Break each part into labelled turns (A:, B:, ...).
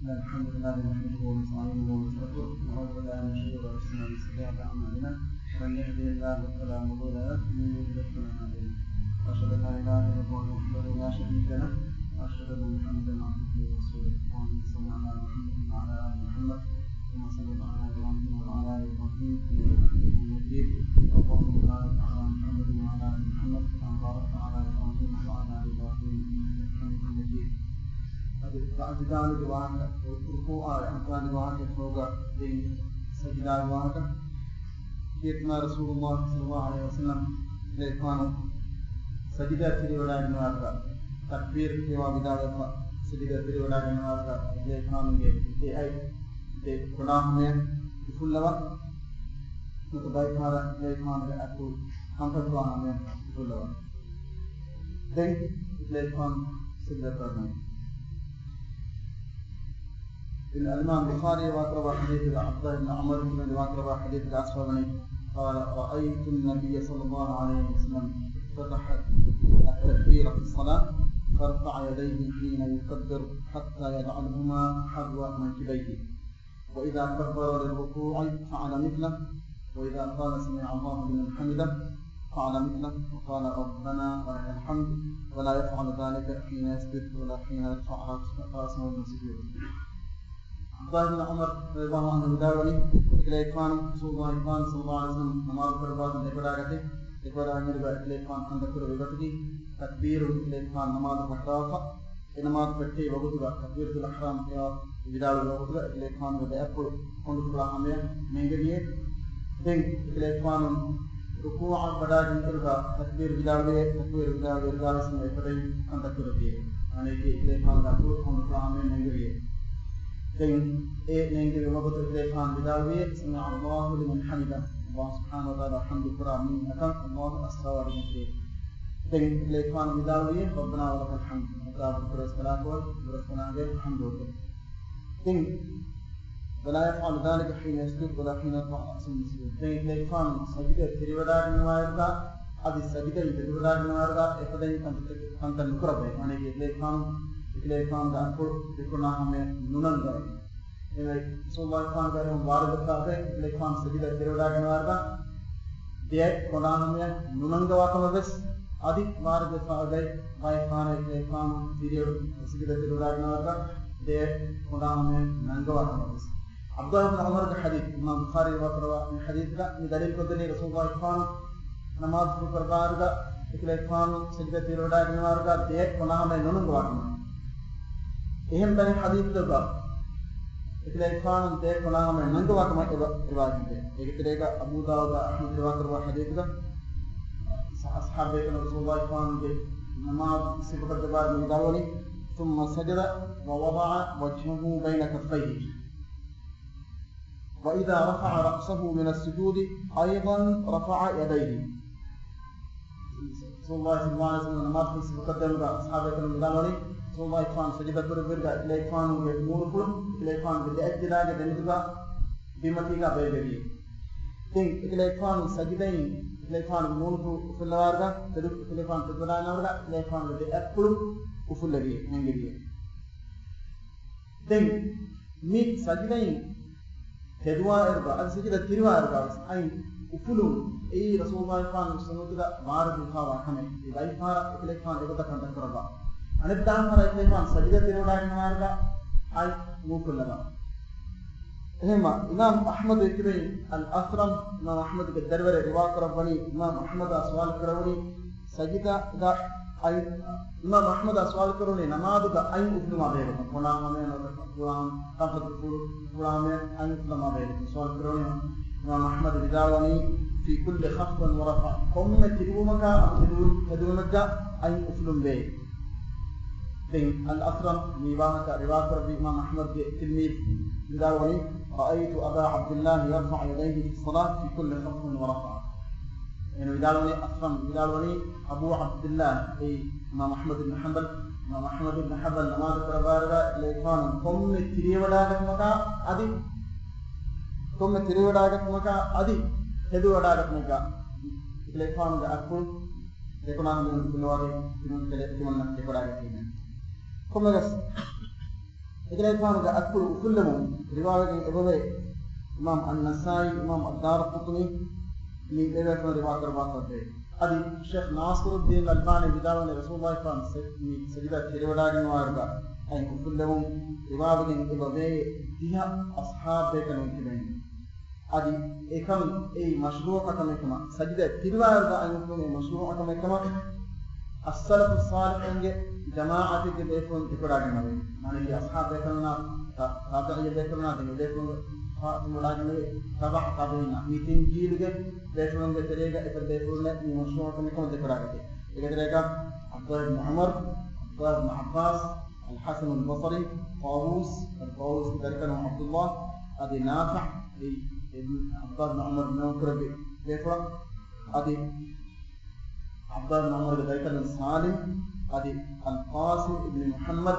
A: الحمد لله نحمده ونستعينه ونستغفره ونعوذ بالله من شرور انفسنا ومن سيئات اعمالنا من يهده الله فلا مضل له ومن يضلل فلا هادي له اشهد ان لا اله الا الله وحده لا شريك له واشهد ان محمدا عبده ورسوله اللهم صل على محمد وعلى ال محمد كما صليت على ابراهيم وعلى ال ابراهيم انك حميد مجيد اللهم بارك على محمد وعلى ال محمد كما باركت على ابراهيم وعلى ال ابراهيم انك حميد مجيد. أجدال الواقع والركوع أجدال الواقع فوق بين سجداء الواقع كيتنا رسول الله صلى الله عليه وسلم لكانوا سجدة تريولا الواقع تكبير كيوا بداية سجدة تريولا الواقع لكانوا أي كلامه كل وقت متبايكار لكانوا أكو كمفتوانه كل وقت ده لكانوا سجدة تريولا الإمام البخاري وأقرب حديث عبد الله بن عمر بن وأقرب حديث الأصفهاني قال رأيت النبي صلى الله عليه وسلم افتتح التكبير في الصلاة فرفع يديه حين يكبر حتى يجعلهما حذو منكبيه وإذا كبر للركوع فعل مثله وإذا قال سمع الله لمن حمده فعل مثله وقال ربنا ولك الحمد ولا يفعل ذلك حين يسجد ولا حين يرفع رأسه من سجوده. عبد الله بن عمر رضي الله عنه داوني إليكان رسول الله صلى الله عليه وسلم نماز برباد لبراغته لبراغ نربا إليكان أندكر ببتدي تكبير إليكان نماز بحرافة نماز بحتي وغتبا تكبير الأحرام يا بدال وغتبا إليكان وبأبو كنت فلاحمية نيجريه دين إليكان ركوع بداج نربا تكبير بدال ورغال اسمه إفرين أندكر بيه أنا إليكان دكتور كنت فلاحمية نيجريه دين نيجي وقت الإلهام بداوية سمع الله لمن حمده الله سبحانه وتعالى حمد كرامي أكم الله أسرار مكري دين الإلهام بداوية ربنا ولك الحمد أتاب الصلاة والسلام الحمد لله دين ولا يفعل ذلك حين يسجد ولا حين يرفع رأسه من السجود دين الإلهام سجدة تريودا نواردا هذه السجدة تريودا نواردا إفدين كنت نكربه يعني الإلهام دأكل بكنا همه نونندر إذا سوى الإلهام كارم وارد كافه الإلهام سجدة تريودا نواردا ده كنا همه نونندر واكم بس أدي وارد كافه بايفان الإلهام سجدة تريودا نواردا ده كنا همه نونندر واكم بس. عبد الله بن عمر الحديث إمام البخاري وقرأ من حديث ذا مدليل قدني رسول الله الإلهام نماز بكربار ذا الإلهام سجدة تريودا نواردا ده كنا همه نونندر واكم එහෙම බැරි හදීස් දෙක ඉතින් දෙක කොනහම නංගවකම ඉවාජින්ද ඒකතරේක අබූ දාවුද් අහ්මද් රවාකරව හදීස් දෙක අස්හාබේ රසූලුල්ලාහ් ෆාන්ගේ නමාዝ සිබකද බාද නිදාවනි ثم سجد ووضع وجهه بين كفيه وإذا رفع رأسه من السجود أيضا رفع يديه رسول الله صلى الله عليه وسلم نماز سبقت أصحابه النداوي رسول الله كان سجدة بربرجا إليكان وموركون إليكان بدأجلا جدنيكا بمتيكا بيبي تين إليكان سجدين إليكان موركو فلوارجا تدو إليكان تدرانارجا إليكان بدأكل وفلجي نعجبيه تين مي سجدين تدوا إربا السجدة تروا إربا أي وفلون أي رسول الله كان سنوتها بارد الخوا كمه إذا يفار إليكان إبدا كان تكربا අනිත්තාම රයිතේමන් සජිද තිරුණාගෙන මාර්ග අයි මූකුල්ලම එහෙම ඉමාම් අහ්මද් ඉක්‍රි අල් අස්රම් ඉමාම් අහ්මද් බදර්වර රිවා කරවනි ඉමාම් අහ්මද් අස්වාල් කරවනි සජිදා දා අයි ඉමාම් අහ්මද් අස්වාල් කරවනි නමාදුක අයි උතුම වේක කොනාමේ නත කුරාන් තපත් කුරාමේ අයි උතුම වේක සවාල් කරවනි ඉමාම් අහ්මද් විදාවනි في كل خفض ورفع قم ترومك تدونك أي أفلم به الأسرم ميبانك رواية الإمام أحمد تلميذ بداوني رأيت أبا عبد الله يرفع يديه في الصلاة في كل خفض ورفع يعني بداوني أسرم بداوني أبو عبد الله أي إمام أحمد بن حنبل إمام أحمد بن حنبل نماذج ربارة لكان قم تريوداك مكا أدي قم تريوداك مكا أدي تدوداك مكا لكان أكون لكن أنا من بلواري من كلام من كلام كمغس إذا كانوا أكل كلهم رواية إبوه إمام النسائي إمام الدارقطني من إبوه رواية رواية أدي الشيخ ناصر الدين الألباني بداوة رسول الله صلى الله عليه وسلم سجدة تيروداج نوارجا أي كلهم رواية إبوه ديها أصحاب بيكنون كبين أدي إكم أي مشروع كما سجدة تيروداج أي كلهم مشروع كما السلف الصالح عند جماعة بيكون تيروداج نوارجا يعني أصحاب بيكنونا تابعية بيكنونا بيكون خاتمولاجنه تبع تابعينا ميتين جيلك بيكون بتريجا إذا بيكون مشروع كم تكراجته إذا تريجا عبد الله بن عمر عبد الله بن عباس الحسن البصري طاووس ذلك عبد الله أدي نافع عبد الله بن عمر بن عمر بيكون أدي عبد الله بن عمر ذلك سالم أدي القاسم ابن محمد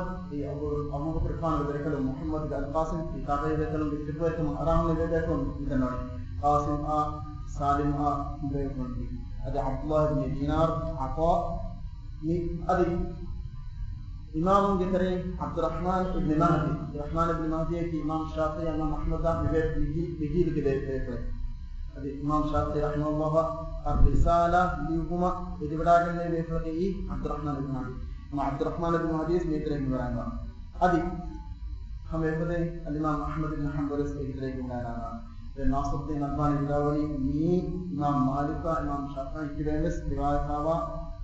A: أبو بكر خان ذلك محمد القاسم كتابه ذلك بكتبه كم أرام ذلك إذا قاسم سالم بيكون أدي عبد الله بن دينار عطاء أدي إمام جتري عبد الرحمن بن مهدي في إمام الشافعي إمام أحمد بيجي كده أدي إمام الشافعي رحمه الله الرسالة ليهما إذا بدأنا نفرقه عبد الرحمن بن مهدي مع عبد الرحمن بن مهدي سميتره مرانا أدي هم يفضل الإمام أحمد بن حنبل سميتره مرانا ناصر الدين الألباني بداولي مي إمام مالك إمام الشافعي كبيرس رواية سوا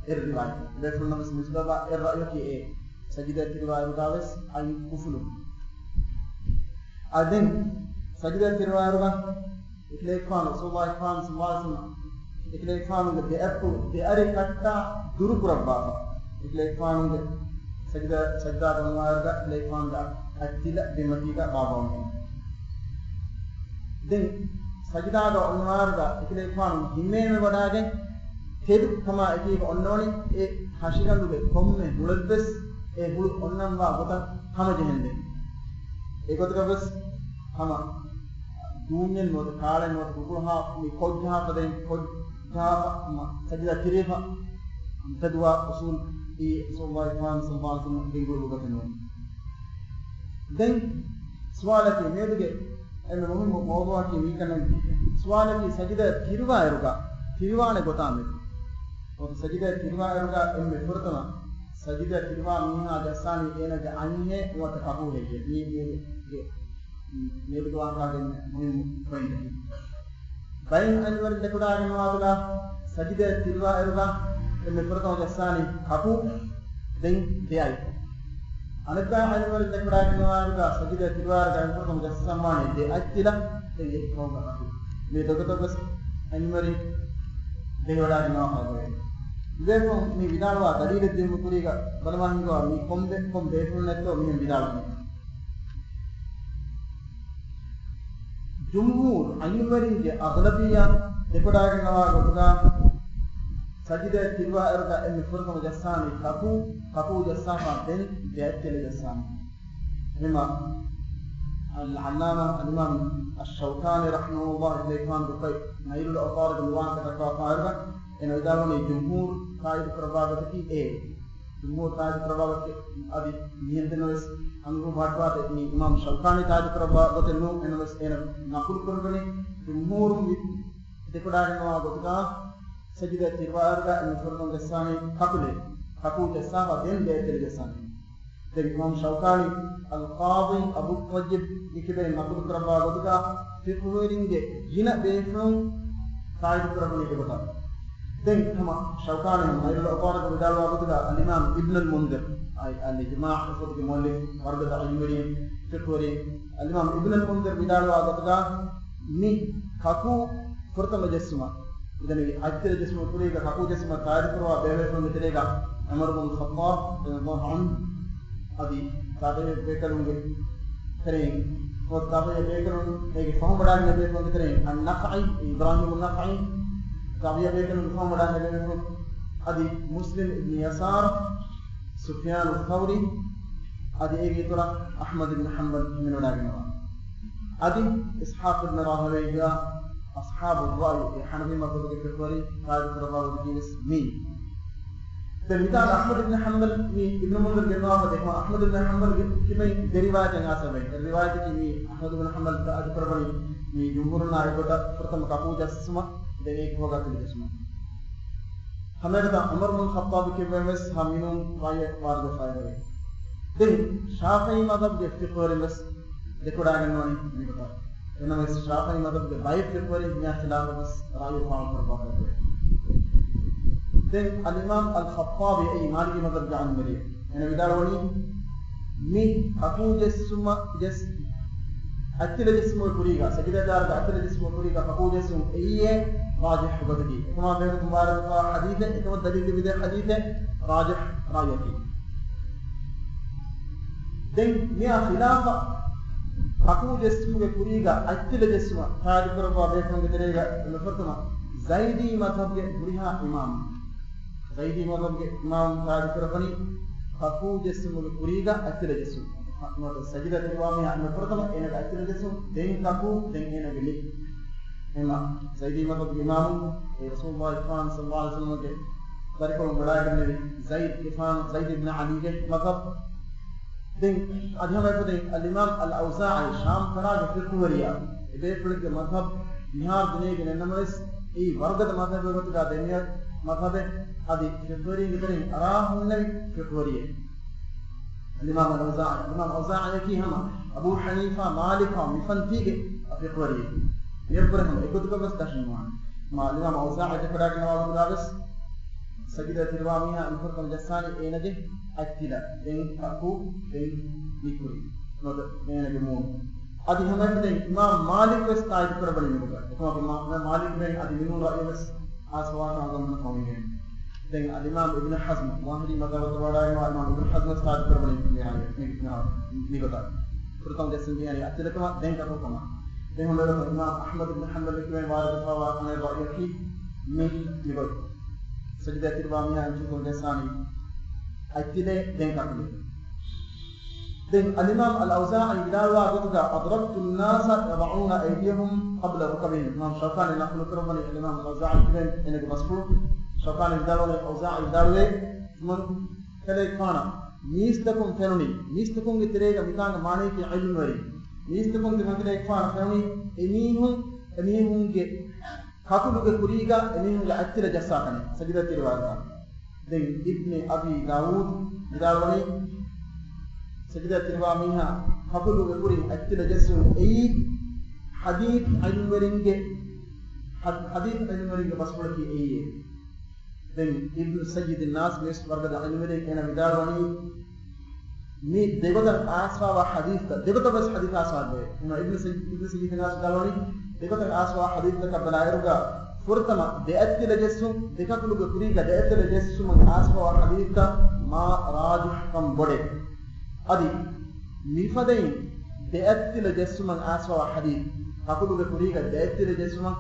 A: الرواية بيفرنا بس مسببا الرأي كي إيه سجدة الرواية بداوس أي كفلو أدين سجدة الرواية ربا إكليك فان رسول الله فان صلى الله عليه وسلم إكليك فان بأري كتا دروب ربا إكليك فان سجدة الرواية ربا إكليك فان أتلا بمتيكا بابا دين سجدة الرواية ربا إكليك فان همين وداجين تدو كما إكليك أنوني إيه حاشيكان دوبي كومي مولدبس إيه بول أنام وابطا هم جهنده إيه كتك بس هم دونين نوت كارن نوت كوكوها ميكوجها بدين كوجها سجدة تريفا تدوا أصول صلى الله عليه وسلم بيقول بكتنون دين سؤالك ميدك أنا مهم موضوع كي ويكنن سؤالك سجدة تيروا إيركا تيروا أنا قطامي وسجدة تيروا إيركا إم فرتنا سجدة تيروا ميها جساني إنا جانيه وتكابوه මේක දුවාගන්න මුලින්ම පොයින්ට් එක. බයින් අනිවර දෙකුඩා ගන්නවාදලා සජිද තිරවා එරුවා එමෙ ප්‍රතම ජස්සානි කපු දෙන් දෙයයි. අනිද්දා අනිවර දෙකුඩා ගන්නවාදලා සජිද තිරවා ගන්න ප්‍රතම ජස්සම්මානේ දෙයිලා දෙයි කොහොමද? මේ දෙකතොස් අනිවරි දෙවඩා ගන්නවා වගේ. ඉතින් මේ විදාලවා දලීල දෙමු කුරීක බලවන්නවා මේ කොම් දෙෆුල් නැත්තෝ මේ විදාලවා جمهور أنيمرين جه أغلبية دكتورين نواه قطعا سجدة تلوا إرجع إن فرق مجساني كابو جسامة بين بيأتي لجسامة لما العلامة الإمام الشوكاني رحمه الله إليه كان بقي نيل الأطار بالوان كتكوا فارغ إن إذا بني جمهور قائد كربابة إيه جمهور قائد كربابة أبي يندنوس أنغو باتوات إمام شوكاني قائد كربابة إنه إنوس إن نقول كربني جمهور دكتورين نواه قطعا سجدة تيروارغا إن فرمان جساني كابو جسامة بين بيت الجسامي. الإمام شوكاني القاضي أبو الطيب يكتب نقول كربا قطعا في قويرين جنا بيفهم قائد كربني قطعا. دين هم شوكاني هم غير الأقارب بدالوا قطعا الإمام ابن المنذر أي الإجماع أخذ بمولك ورد عيورين في قويرين الإمام ابن المنذر بدالوا قطعا مي كابو فرطة مجسمة. إذن أجتر جسم الكريغا كاكو جسم التعريف روا بيوه مثليغا عمر بن الخطاب رضي الله عنه أدي تابعي بيكرون كريم وتابعي بيكرون هيك فهم بدان بيكرون كريم النخعي إبراهيم النخعي تابعي بيكرون فهم بدان بيكرون أدي مسلم ابن يسار سفيان الثوري أدي إيجي ترى أحمد بن حنبل من وداعنا أدي إسحاق بن راهويه أصحاب الرأي حنفي مذهب الفقهي قائد كربا ودينس مين مثال أحمد بن حنبل ابن منذر جنواه देखो أحمد بن حنبل की में रिवायत है यहाँ से रिवायत की में أحمद بن حنبल का अजपर बनी में जमहूर ना एक बता प्रथम काबू जस्मा देने एक होगा तो जस्मा हमें बता उमर बिन खत्ताब के वेमस हमीनों वाये वार दफाए हुए दिन शाफी मज़हब के फिक़ह में देखो डागनवानी नहीं बता इन्होंने शाफी मज़हब के बाइक फिक़ह में यहाँ खिलाफ बस राय फाम कर बात है then al-Imam al-Khattabi ay Maliki madhab jaan mere ena vidalwani mi aku jessuma jess attila jessuma kuriga sajida dar ga attila jessuma kuriga aku jessum ayye rajih hubadi kama be tumara ka hadith hai ekam dalil bide hadith hai rajih rayati then miya khilafa aku jessuma kuriga attila jessuma hadi karwa be kan giderega mefartama zaidi madhab ke buriha imam zaidi madhab ke imam hadi karwani aku jessuma kuriga attila jessum no sajida tirwami anna pratama ena attila jessum den kaku den ena geli ena zaidi madhab ke imam rasulullah sallallahu alaihi wasallam ke barikol bada karne zaid ibn ali ke madhab den adhama ko den al-imam al-awza'i sham karaga fiqhwariya ide pulge madhab bihar dine ke namaris ei wargada madhab gotuga deniya madhab adi fiqhwari gidarin arahunne fiqhwariye al-imam al-awza'i imam al-awza'i ki hama abu hanifa malika mifantige fiqhwariye yerpur hama ekotuga bas dashinwa ma al-imam al-awza'i de kadaga nawab gudabas sajida tirwamiha al-furqan jassani enage attila den kaku den nikuri noda enage moon adi hama den imam malik wes taid karabani nuga ekma imam malik ben adi minu ra'yes aswana agam qawmi den al-imam ibn hazm wahri madhab wada imam ibn hazm taid karabani ni bata furqan jassin yani attila kama den kaku kama den hono imam ahmad ibn hanbal ke warad fawa ane ra'yati min nibat sajida tirwamiha al-furqan jassani attile den kaku then al-imam al-awza'i bidawa gotuga adraktu an-nasa yad'una aydihum qabla rukabihim imam shawkani naqlu karabani al-imam al-awza'i ben enage masfur shawkani bidawa al-awza'i bidawa man kale kana mistakum fenuni mistakum gitirega mitanga mane ki ilm wari mistakum dimagire kana fenuni emihun ge kakuluge kuriga emihun ge attila jassakane sajida tirwaga then ibn abi daud bidawani sajida tirwamiha kakulu guri attila jassu ei hadith ilmweringe basmulaki ei then ibn sayyid an-nas mes wargada ilmwering ena vidalwani mi degoda aswa wa hadith degoda bas hadith aswa de ena ibn sayyid an-nas dalwani degoda aswa hadith ka balairuga furtama de attila jassu dekakulu guri ga de attila jassu man aswa wa hadith ka ma rajih kam bode adi mifadain de'attila jassuman aswa hadith hakuluge kuriga de'attila jassuman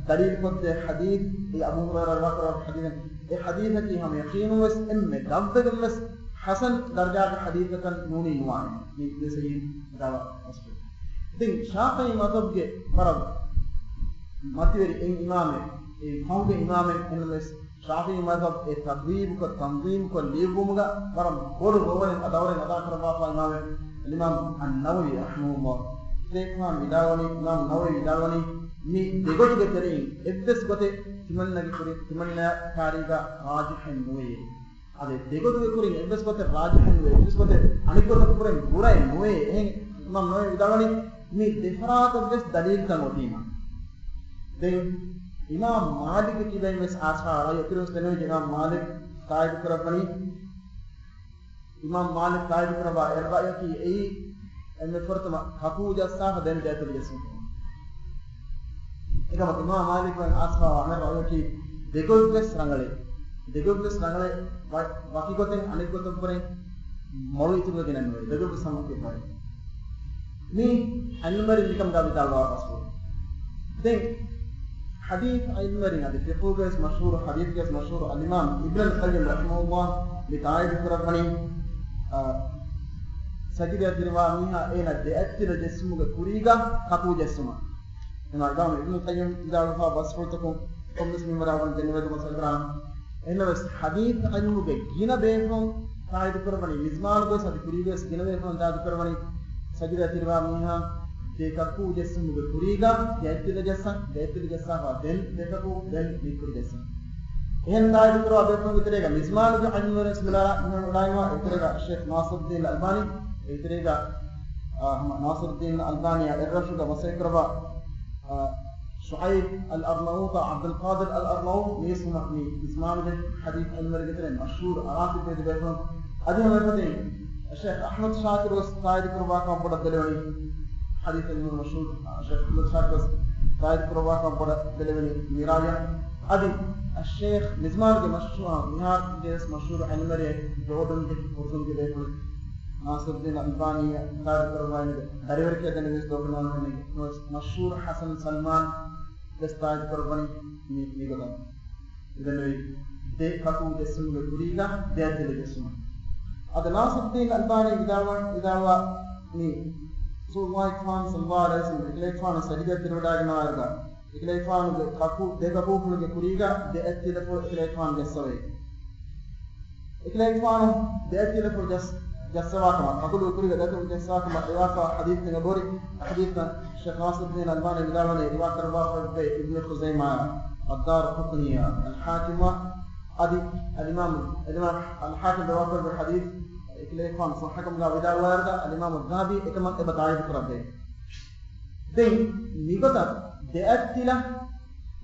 A: dalil kotte hadith e abu hurairah radhiyallahu hadith e hadith ki hum yaqinu was emme dabdagam was hasan darja ka hadith kan nuni nuwan ni sayyid dawa asbu din shafi'i madhab ge marab mativeri en imame e qawge imame enles shafi'i madhab e tadwib ko tanzim ko libumuga maram kodu gowen adawren ada karwa fa imame al-imam an-nawawi rahimahullah dekhan vidawani imam nawawi vidawani ni degotuge terin eddes gote timannagi kuri timanna kariga rajihan nuwe ade degotuge kuri eddes gote rajihan nuwe eddes gote anikota kuren burai nuwe en imam nawawi vidawani ni defarata bes dalil tan otima den imam malik ki ben mes asa ayo kirus tenu imam malik qaid karabani imam malik qaid karaba erba ki ei emme fortama haku jassa den deatul jesu ekam imam malik ben asa amer ayo ki degogles rangale waki goten anik goten pore molu itu genen no degogles samuke pare ni anmari nikam da bidalwa pasu den حديث علمرنا بفقه كيس مشهور حديث كيس مشهور الإمام ابن القيم رحمه الله بتعيد فرقني سجدة ترماميها أين دأتر جسمك كوريغا كابو جسمك هنا الإمام ابن القيم إذا رفع بصفتكم قم بسم مرحبا جنوة مسلمان එනවස් හදීත් අනුගේ ගින බේෆොන් කායිද කරවනි මිස්මාන ගොස් අධි කුරීගස් ගින බේෆොන් දාද කරවනි සජිදා තිරවා මිහා දෙකකු දෙස්සුමුගේ කුරීගා දෙයිතිල ජස්සා වා දෙකකු දෙන් නිකුරු ජස්සා එහෙන් දාද කරවා බේෆොන් විතරේක මිස්මානගේ අනුවර ඉස්ලායිවා ඉතරේක ෂේඛ් නාසරුද්දීන් අල්බානි ඉතරේක නාසරුද්දීන් අල්බානි එරෂුද වසේකරවා شعيب الأرناؤوط عبد القادر الأرناؤوط يسمعني إسماعيل حديث المرجتين مشهور أراضي بيت بيتهم أديه مرتين الشيخ أحمد شاكر قائد كرباكم بدأ دلوني حديث المشهور الشيخ أحمد شاكر قائد كرباكم بدأ دلوني ميرايا أدي الشيخ نزمان مشهور نهار جيس مشهور المري جوردن كورسون के بيتهم नासरुद्दीन अल्बानी قائد كرباكم داريور के दिन इस दोगुना मशहूर हसन सलमान دستاج قرباني نيغدا ಇದನ್ನು ದೇಖಕು ದೆಸ್ಸುಗೆ ಕುರಿಗ ದೇದಲೆ ದೆಸ್ಸು ಅದ ನಾಸರುದ್ದೀನ್ ಅಲ್ಬಾನಿ ಇದಾವ ನೀ ಸುಲ್ವಾಯ್ ಖಾನ್ ಸಲ್ವಾರ್ ಅಲೈಹಿ ಇಕ್ಲೇಫಾನ್ ಸಜಿದ ತಿರುಡಾಗಿನವಾರ್ಗ ಇಕ್ಲೇಫಾನ್ ಕಕು ದೇಖಕು ಕುರಿಗೆ ಕುರಿಗ ದೇದಲೆ ಫೋ ಇಕ್ಲೇಫಾನ್ ದೆಸ್ಸವೆ ಇಕ್ಲೇಫಾನ್ ದೇದಲೆ ಫೋ جسواكما أقول كل ذات جسواكما رواية حديث نبوري حديث الشيخ ناصر الدين الألباني بداوله رواية رواية ابن خزيمة الدار قطنية الحاكمة أدي الإمام الحاكم رواية بالحديث إكليفان صحكم لا بداوله الإمام الذهبي إكمل إبتاعي بكرته دين نيجتا دأتلا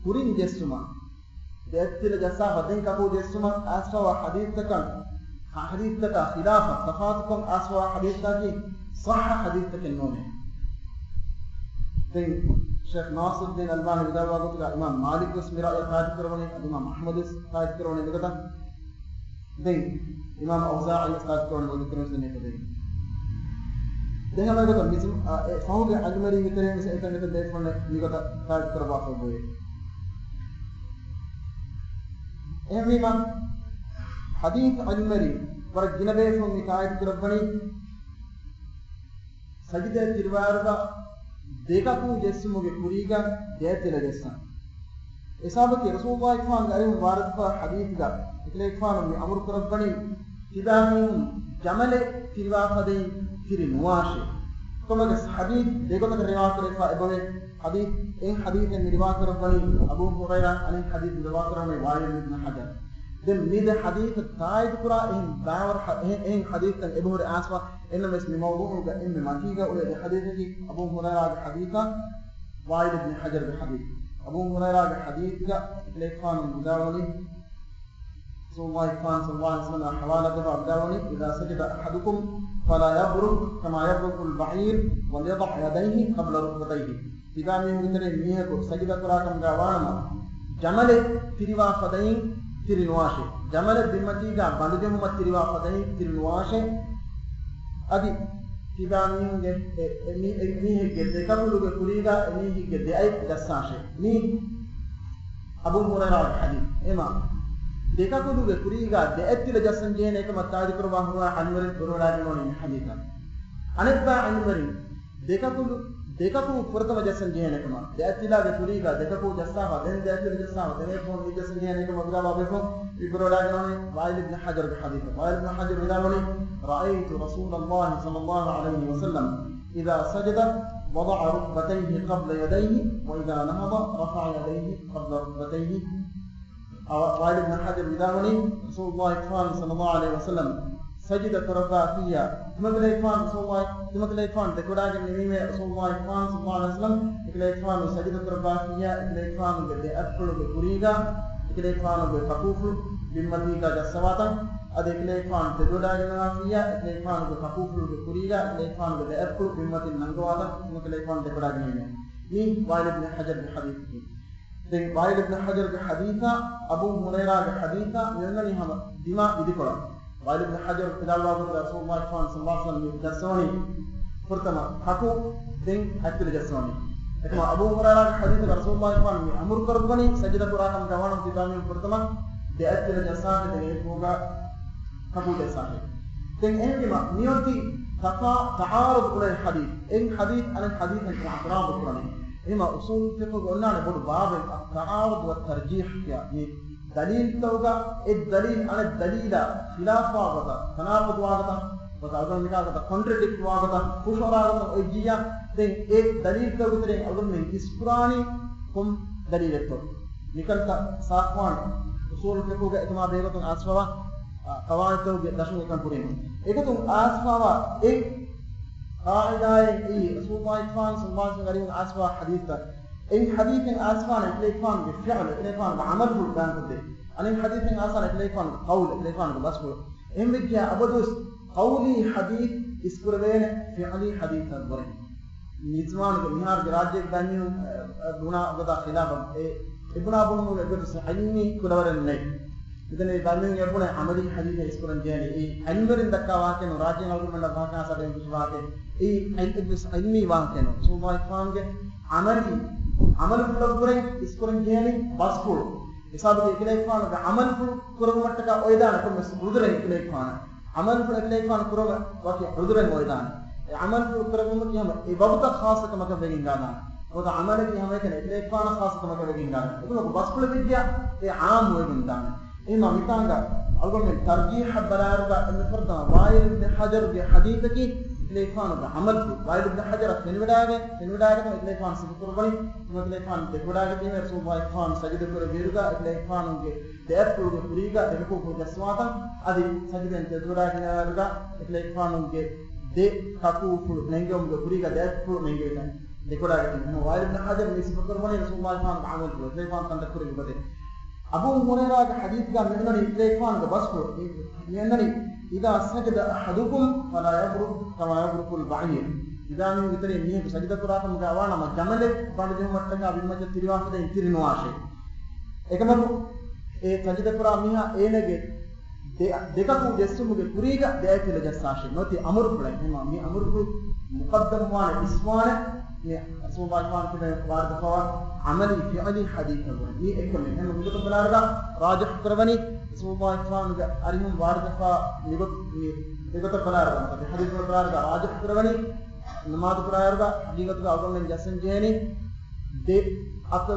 A: كورين جسما دأتلا جسافة دين كابو جسما أسوا حديث تكن حديث تك خلافة تفاصيل أسوأ حديث تك صح حديث تك النوم. تين شيخ ناصر الدين الألباني بدأوا قلت الإمام مالك اسمه قائد كروني الإمام أحمد قائد كروني بكذا. تين إمام أوزاعي قائد كروني وذكرنا سنة كذا. ده ما قلت مثل فهو الأجمري مثله مثل إذا مثل ده فلان بكذا قائد كروا فوقه. إيه حديث المري ورجنبه فم قائد كربني سجدة تروارغا ديكاكو جسموගේ කුරීගා දෙයතල ජස්සා එසාබති රසූලුල්ලාහි ෆාන් අලයිහි වාරද්වා හදීස්ගා ඉකලේ ෆාන් මේ අමරු කරබ්බනි තිදාමින් ජමලේ තිරවාපදේ තිරි නුවාෂේ කොමග හදීස් දෙගොතක රිවායත් කරේවා එබවේ හදීස් එන් හදීසෙන් රිවායත් කරබ්බනි අබූ හුරයිරා අලින් හදීස් රිවායත් කරන්නේ වායිල් ඉබ්න හජර් දැන් මේ හදීස් තායිද් කුරා එන් දාවර එන් හදීස් තන් එබහුර ආස්වා එන්න මෙස් මවුදුක එන්න මකීගා උල හදීසකි අබූ හුරයිරාගේ හදීසා වායිල් ඉබ්න හජර්ගේ හදීස් අබූ හුරයිරාගේ හදීස්ගා ඉක්ලේෆාන් මුදාවලි සෝවායි ෆාන් සල්ලාහු අලයිහි වසල්ලම් හවාලතව අබදාවලි ඉදා සජද අහදුකුම් فلا يبرك كما يبرك البعير وليضع يديه قبل ركبتيه ඉදාමින් විතරේ මීහක සජද කරාකම් ගාවානම ජමලේ තිරිවා ෆදයින් තිරිනුවාෂේ ජමල බිම්මතිගා බඳුදෙමුම තිරිවා ෆදයින් තිරිනුවාෂේ අදි ඉදාමින්ගේ එමීහිගේ දෙකබුලුගේ කුරීගා එමීහිගේ දෙයි දස්සාෂේ මේ අබූ හුරයිරා හදීස් එමා දෙකබුලුගේ කුරීගා දෙඇත්තිල ජස්සන් ජේන එක මතාදි කරවා හුවා අන්වරින් පුරවලාගෙන ඕනේ හදීසා අනෙත්තා අන්වරින් දෙකපු ප්‍රථම ජස්සන් ජේන එකම දෙඇත්තිලාගේ කුරීගා දෙකපු ජස්සාව දෙන් දෙඇත්තිල ජස්සාව දෙනේ ෆෝන් මේ ජස්සන් ජේන එක මග්ගා බබෙකෝ විපුරවලාගෙන ඕනේ වායිල් ඉබ්න හජර්ගේ හදීස වායිල් ඉබ්න හජර් විදාවනේ رأيت رسول الله صلى الله عليه وسلم إذا سجد وضع ركبتيه قبل يديه وإذا نهض رفع يديه قبل ركبتيه وائل بن حجر بداوني رسول الله صلى الله عليه وسلم سجد تربى فيها تمكليفان رسول الله تمكليفان تكوراج نميمه رسول الله صلى الله عليه وسلم تكليفان سجد تربى فيها تكليفان بدي أدخل بكوريجا تكليفان بكفوف بمديكا جسواتا أدخليفان تكوراج نميمه تكليفان بكفوف بكوريجا تكليفان بدي أدخل بمدين نعواتا تمكليفان تكوراج نميمه مين وائل بن حجر بحديث دين وائل بن حجر بحديثا أبو هريرة بحديثا ينني هم دماء يدخل وائل بن حجر إذا الله رسول الله صلى الله عليه وسلم جسوني فرتما حكو دين أكل جسوني لكن أبو هريرة بحديث رسول الله صلى الله عليه وسلم أمر كربني سجد قرآن جوانم تبامي فرتما دي أكل جسان دين يفوقا حكو جسان دين إنما نيوتي تعارض كل الحديث إن حديث عن الحديث أنت اعتراض كرني إما أصول فقه قلنا نقول باب التعارض والترجيح يعني دليل توغا الدليل على الدليل خلاف واغتا تناقض واغتا وتعالى نكاغتا contradict واغتا كفراغتا ايجيا دين एक دليل توغتري اگر में इस्कुरानी कुम दलील तो निकलता साखवान उसूल के को इतना बेगो तो आसवा कवायद तो दशम एकन पुरे एक तो आसवा एक قاعده اي رسول الله صلى الله عليه وسلم आसवा حديث ان حديث आसवा इलेफान بالفعل इलेफान بعمل فلان قد ان حديث आसवा इलेफान قول इलेफान बस ام بيجي ابدوس قولي حديث اسكربين فعلي حديث البر نظام النهار राज्य दानियो गुना वदा खिलाफ ابن ابو المغرب علمي كلورن नहीं ಇದನ್ನ दानियो ಯರ್ಪುಣ ಅಮಲಿ ಹದೀಸ್ ಇಸ್ಕರನ್ ಜೇನಿ ಈ ಅನ್ವರಿನ್ ದಕ್ಕ ವಾಕ್ಯನು ರಾಜ್ಯ ನೌಕರಮಂಡ ಭಾಷಾ ಸಭೆಯ ವಿಶ್ವಾಕೆ ಈ ಇಲ್ಮಿ ವಾಕ್ಯನು ಸುಬಾಯಿಫಾಂಗೆ ಅಮಲಿ ಅಮಲ್ ಫುಲಗುರೆ ಇಸ್ಕರನ್ ಜೇನಿ ಬಸ್ಫುಲ್ ಹಿಸಾಬಗೆ ಇಕಲೈಫಾನ್ ಅಮಲ್ ಫುಲ್ ಕುರಮಟ್ಟಕ ಒಯ್ದಾನ ಕೊಮ್ಮೆ ಉದುರೆ ಇಕಲೈಫಾನ್ ಅಮಲ್ ಫುಲ್ ಇಕಲೈಫಾನ್ ಕುರಮ ವಾಕ್ಯ ಉದುರೆ ಒಯ್ದಾನ ಅಮಲ್ ಫುಲ್ ಕುರಮ ಕಿಯಮ ಈ ಬಬತ ಖಾಸಕ ಮಕ ಬೆಗಿಂಗಾನ और अमल की हमें कने इलेक्ट्रॉन खास तो मगर गिंगा तो बस फुल विद्या ये आम हुए बंदा इमा मितांगा अगर में तरजीह बरार का इन फरदा वाइल इब्न हजर के हदीस की इलेक्ट्रॉन का अमल वाइल इब्न हजर फिनविडा के तो इलेक्ट्रॉन से तो बनी तो इलेक्ट्रॉन देखुडा के में रसूल भाई खान सजदे कर वीरगा इलेक्ट्रॉन के देत को पुरीगा देखो को जसवाता अदि सजदे के दुरा के नरगा इलेक्ट्रॉन के दे काकू फुल नेंगे उनके पुरीगा देत फुल नेंगे देखोड़ा है वाइल इब्न हजर में इस बकर बने रसूल भाई खान का अमल को इलेक्ट्रॉन तंदक करे बते अबू हुरैरा का हदीस का मेनरी इलेक्ट्रॉन का बस को मेनरी इदा सजद अहदुकुम फला यब्रुक कमा यब्रुक البعير इदा में इतने नियम सजदा करातम गावाना म जमले बंद जो मट्टका विमज तिरिवासदे तिरिनुवाशे एकमनु ए सजदा करा मिहा एनेगे දෙකකු දෙස්සුමුගේ කුරීග දෙයකල ජස්සාෂේ නොති අමරු පුලයි එහම මේ අමරු පුල මුකද්දම් වාන ඉස්වාන මේ රසූල් වාන් කියන වාර්දකව අමලි ෆිඅලි හදීස් වල මේ එකම එහම මුදත බලාරගා රාජහ කරවනි රසූල් වාන්ගේ අරිහම් වාර්දකව නිගොත් මේ දෙකත බලාරගා හදීස් වල බලාරගා රාජහ කරවනි නමාද බලාරගා හදීගත අවගමෙන් ජස්සන් ජේනි de අත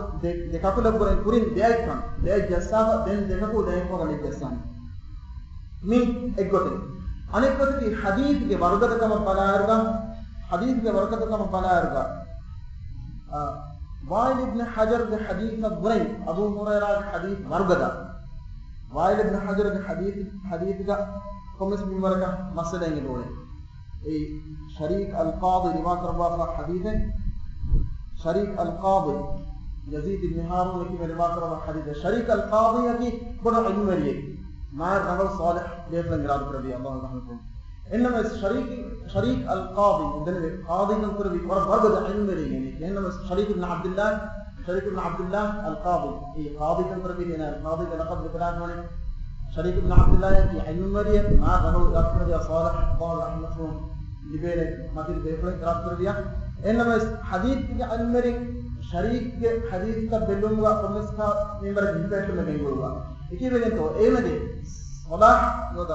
A: දෙකකල පුරින් දෙයකම් දෙය ජස්සාව දෙන් දෙකකු දෙයකෝ ගනි ජස්සන් में एक गोटे अनेक गोटे की हदीस के वर्गत का मपलायरगा हदीस के वर्गत का मपलायरगा वाइल इब्न हजर के हदीस का बुरे अबू हुरैरा के हदीस वर्गदा वाइल इब्न हजर के हदीस का कमिस मिंबर का मसले हैं लोग ये शरीक अल-क़ादी रिवायत रवा का हदीस है शरीक अल-क़ादी यजीद इब्न हारून की रिवायत रवा हदीस है शरीक अल-क़ादी की बड़ा इल्म है मार रजल सालिह लेफन ग्राद कर दिया अल्लाह रहमतुल्लाह इनमें शरीक अल-क़ादी इधर क़ादी का कर भी और वर्ग इल्म रे यानी इनमें शरीक इब्न अब्दुल्लाह अल-क़ादी ये क़ादी का कर भी देना क़ादी का लक़ब बिलाद होने शरीक इब्न अब्दुल्लाह की इल्म रे मार रजल ग्राद कर दिया सालिह अल्लाह रहमतुल्लाह लिबेरे मतिल लेफन ग्राद कर दिया इनमें हदीस के इल्म रे शरीक के हदीस का बिलुंगा कमिस का मेंबर हिंपेट में नहीं हुआ इकी वजह तो ए लगे सलाह योदा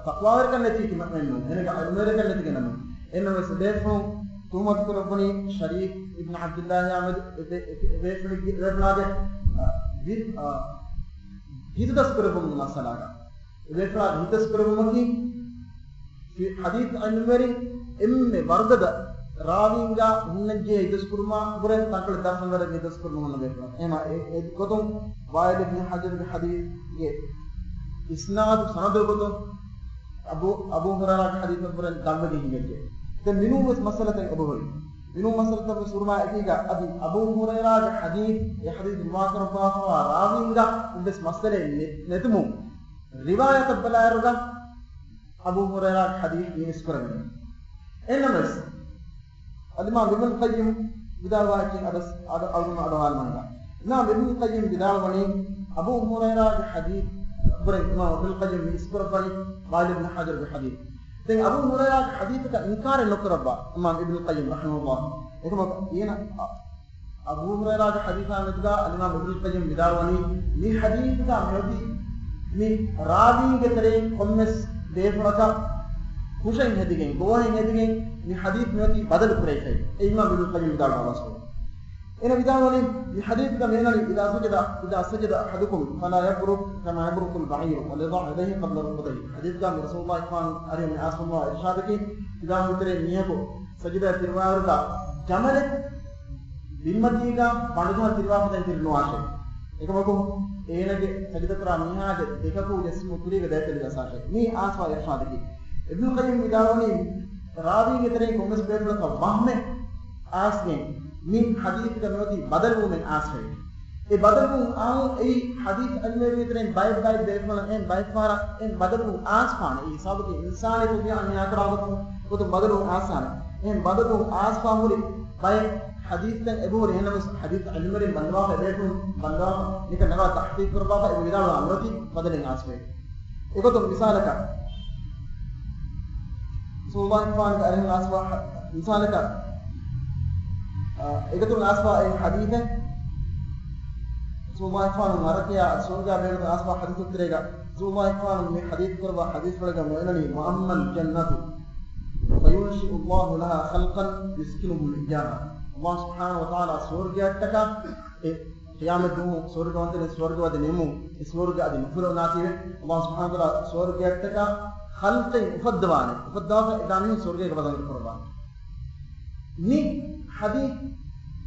A: तकवार करने की कीमत में है ना अलमेरे करने की ना इनमें से देखो तुम अक्सर अपनी शरीक इब्न अब्दुल्लाह अहमद देखने की रखना दे हित दस करो तुम मसला का देखा हित दस करो मकी हदीस अलमेरे इम्मे वर्गद राविंगा हुन्नजे हितस कुरमा बुरे ताकल दर्शनगर हितस कुरमा न देखो एमा एक कोतुम वाइल इब्न हजर के हदीस ये इस्नाद सनद कोतुम अबू हुरैरा के हदीस बुरे दांगदी हिंगे ते मिनु बस मसला ते अबू हुरैरा मिनु मसला ते सुरमा एकीगा अभी अबू हुरैरा के हदीस ये हदीस रिवायत रवा राविंगा बस मसले नेतमु रिवायत बलारगा अबू हुरैरा के हदीस ये इसकरन एनमस الإمام ابن القيم بدال واحد هذا أول ما أدوال مانغا الإمام ابن القيم بدال وني أبو هريرة بحديث بري الإمام ابن القيم يذكر بني وايل ابن حجر بحديث لكن أبو هريرة حديث كإنكار النكربا الإمام ابن القيم رحمه الله إذا ينا أبو هريرة بحديث مثلا الإمام ابن القيم بدال وني من حديث كا مهدي من راوي كترين خمس ديفرك खुशें हेदिगें गोवाहें हेदिगें नि हदीस में की बदल करे थे इमाम इब्न क़य्यिम दाल वाला إن بداوني الحديث كما ينالي إذا سجد أحدكم فلا يبرك كما يبرك البعير وليضع يديه قبل ركبتيه. حديث كما رسول الله كان أري من عاصم الله إرشادك إذا متري نيهو سجد تروارك جمل بمديك بانجها تروارك ترنواشة. إكمكم إينك سجد ترى نيهاج دككو جسم كليك ذات الجساشة. ني عاصم إرشادك. ابن القيم بداوني راوي كتري كونس بيرلك وهم عاصمين. من حديث كموتي بدلوا من آسفه. بدلوا آو أي حديث المريضين بايد بيرفلان إن بايد فارا إن بدلوا آسفان. سابق إنسان يتوبيا أن يأكلوا كتب بدلوا آسان. إن بدلوا آسفان هوري بايد حديث كان أبوه هنا مس حديث المريض بندوا بيرفلان بندوا نيك نرى تحقيق كربا أبو بدالوا أمرتي بدلين آسفه. إكتب مثالك. سوالله إخوان كأرهم آسفا مثالك. إذا الأسفا حديثه سوما إخوان مركيا سورجا بين الأسفا حديث تريجا سوما إخوان من حديث كربا حديث فرجا مؤمني وأما الجنة فينشئ الله لها خلقا يسكنهم الإجابة. الله سبحانه وتعالى سورجا تكا قيامة دوم سورجا وانتن سورجا ودنيمو سورجا أدين فلو ناتيه الله سبحانه وتعالى سورجا تكا خلق أفدوانه إدامين سورجا كبدان القربان. ني حديث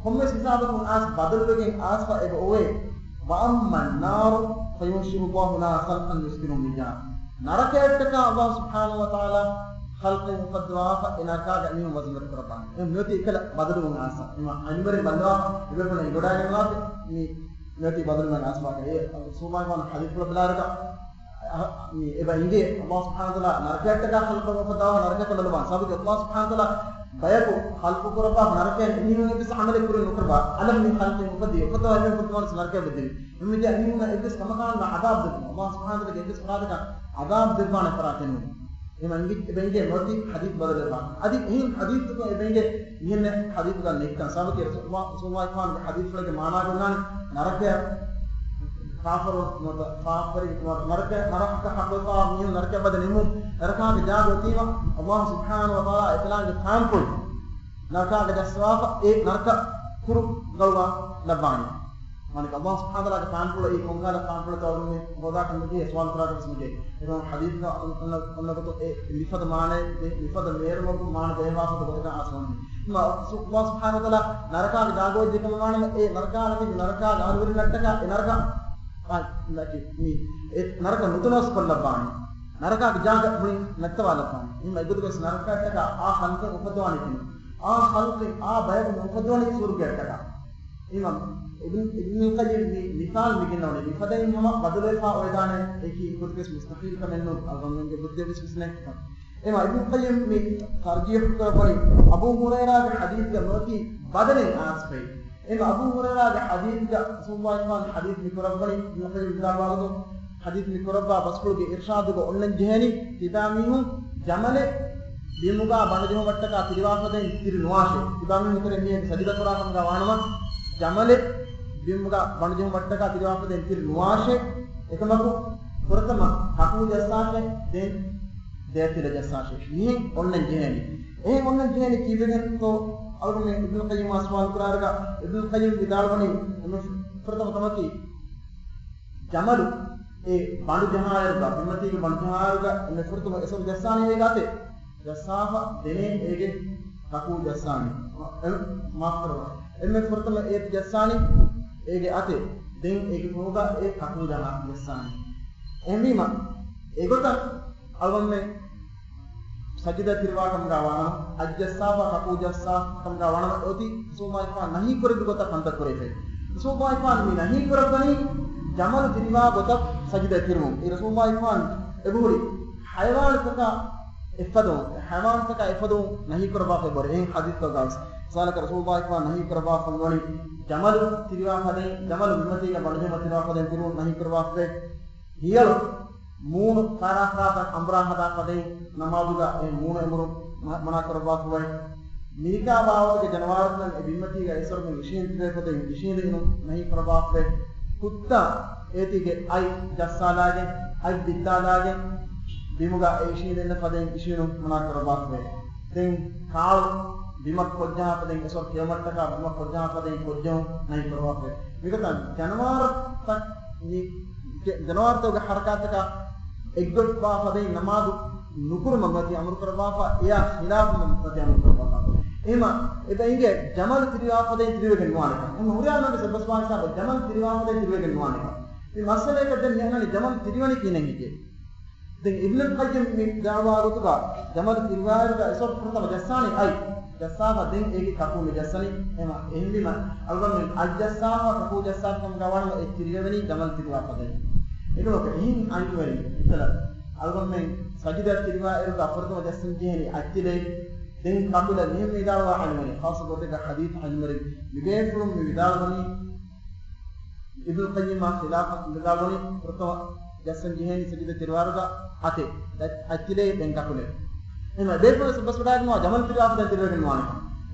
A: هم سيسابهم آس بدل بين آس فأبوه وأما النار فينشئ الله لها خلقا يسكنهم الجنة. نركعتك الله سبحانه وتعالى خلق مقدرة إنك جميع وزن القربان. نوتي كلا بدل من آس. إما أنبر بدلا يبقى من يقولون الله نوتي بدل من آس فكيه. سوما يكون حديث كلا بلارك. إبا إنجي الله سبحانه وتعالى نركعتك خلق مقدرة نركع كلا لبان. سابق الله سبحانه وتعالى بياكو خلق كربا نركع إنه يبص عمل كورن كربا علم من خلق مقدير كتوا هذين كتوان سنركع بدري يوم يجي إنه يبص كم كان عذاب دبنا الله سبحانه وتعالى يبص فرادك عذاب دبنا نفراتنه إما إنجي نوتي حديث بدل البان أدي هين حديث تكون إنجي هين حديث كان نيكان سابق رسول الله كان حديث لك معنا كمان نركع كافر نركع حقوقا مين نركع بدنيمو نركع بجاد وتيما الله سبحانه وتعالى إطلاق تامبل نركع بجسواف نركع كروب غلوا لباني مانك الله سبحانه وتعالى تامبل كونغا تامبل تورمي مودا كمجي سوال كراك سمجي إذا حديث کا اللہ کو لفظ معنی لفظ میرمو کو مان دیوا کو بہت آسان ہے الله سبحانه وتعالى نركع بجاگو جکم معنی نركع گانوری نٹکا نركع ನರಕ ನುತನಸ್ಕೊಳ್ಳಬಾಣಿ ನರಕ ಜಾಗ ಮುಳಿ ನತ್ತವಾಲಬಾಣಿ ನಿಮ್ಮ ಎದುರುಗಸ ನರಕ ಟಕ ಆ ಹಂತ ಉಪದ್ವಾನಿತಿನ ಆ ಹಂತ ಆ ಬಯಕ ಉಪದ್ವಾನಿ ಸುರುಗೆ ಟಕ ನಿಮ್ಮ ಇಬ್ನ್ ಕಯ್ಯಿಮ್ ಮಿಸಾಲ್ ಮಿಗಿನವನೆ ಲಿಫದೈ ನಮ ಬದಲೇಫಾ ಒಯದಾನೆ ಏಕಿ ಕುರ್ಕಸ್ ಮುಸ್ತಫೀಲ್ ಕಮೆನ್ನು ಅವಂಗೆ ಬುದ್ಧಿ ವಿಶ್ವಸನೆ එම ඉබ්න් කයිම් මේ තර්ජීහ් කරපරි අබූ හුරෛරාගේ හදීස් ගමති බදලෙන් ආස්පයි එම අබූ හුරෛරාගේ හදීස් ಗ රසූලුල්ලාහ් ෆාන් හදීස් මිකරබරි ඉබ්න් කයිම් විදාවාලු හදීස් මිකරබා බස්කුල්ගේ ඉර්ෂාදුග ඔන්නන් ජෙහෙනි තිදාමිහු ජමලේ බිමුගා බණදිම වට්ටක තිරිවාසදෙන් තිරි නොවාෂේ තිදාමිහු කරේ මේ සදිදතරාකම් ගා වානම ජමලේ බිමුගා බණදිම වට්ටක තිරිවාසදෙන් තිරි නොවාෂේ එකමකු පුරතම හකු ජස්සාෂේ දෙන් देती रजसाशे नहीं ऑनलाइन जेहनी ऑनलाइन जेहनी कीवेगन तो अलग में इब्न कय्यम आसवाल कुरारगा इब्न कय्यम विदालवनी प्रथम तमकी जमलु ए बांडु जहारगा बिमती के बांडु जहारगा ने प्रथम ऐसा जसानी है गाते जसाफा देने एगे काकू जसानी माफ करो इनमें प्रथम एक जसानी एगे आते दिन एक होगा एक काकू जहां जसानी एमीमा एगोता अलग में सजिदा तिरवाकम गावाना अज्जसाफा कपूजसा कम गावाना ओती सोमाइफा नहीं करे दुगता कंत करे थे सोमाइफा मी नहीं करे बनी जमल तिरवा गोता सजिदा तिरमु ए सोमाइफा एबुरी हैवान तका इफदो नहीं करवा के बरे हदीस का गास सालक रसूलुल्लाह नहीं करवा फंगणी जमल तिरवा हदे जमल उम्मती का बड़े तिरवा हदे तिरु नहीं करवा के हियल मून काराकात अम्राहदा पदे नमाजुगा ए मून एमुरु मना करवा हुए नीका बावत के जनवारन बिमती का इसर में विशेष दे पदे विशेष नहीं करवा हुए कुत्ता एति के आई जस्सालागे आई दित्तालागे बिमुगा एशी देन पदे विशेष मना करवा हुए देन काल bimak kojja paden esor kiyamat taka bimak kojja paden kojja nahi perwa pe mikata janwar to ga harakat taka egot ba paden namaz nukur mamati amru karwa fa ya khilaf mamati amru karwa fa ema eda inge jamal tiriwa paden tiriwegen nuane ka ema uriana be sebaswan sa jamal tiriwa paden tiriwegen nuane ka මේ මසලයක දැන් යනනේ ජමල් තිරිවණි කියන එකේ දැන් ඉබ්නුල් කයිම් මේ දාවා ගතුගා ජමල් තිරිවාරක එසොත් ප්‍රථම ජස්සානි අයි ජස්සාව දැන් ඒකේ කපු මේ ජස්සනි එම එහිලිම අල්ගම් අජ්ජස්සාව කපු ජස්සාව කම් ගවන්න ඒ තිරිවණි ජමල් තිරිවා පදේ ඒකලොක හින් අයිවරි ඉතල අල්ගම් මේ සජිදා තිරිවාරක ප්‍රථම ජස්සන් කියන්නේ අච්චිලේ දැන් කපුල නියම විදාවා අල්මනි ખાસ කොටක හදීස් අල්මරි විදේෆුම් විදාවනි Ibnu Qayyim khilafat ndaloni proto jasan jiheni sajida tirwaruga ate achile den kakule ema defo subasudad mo jamal tirwaf den tirwegen wani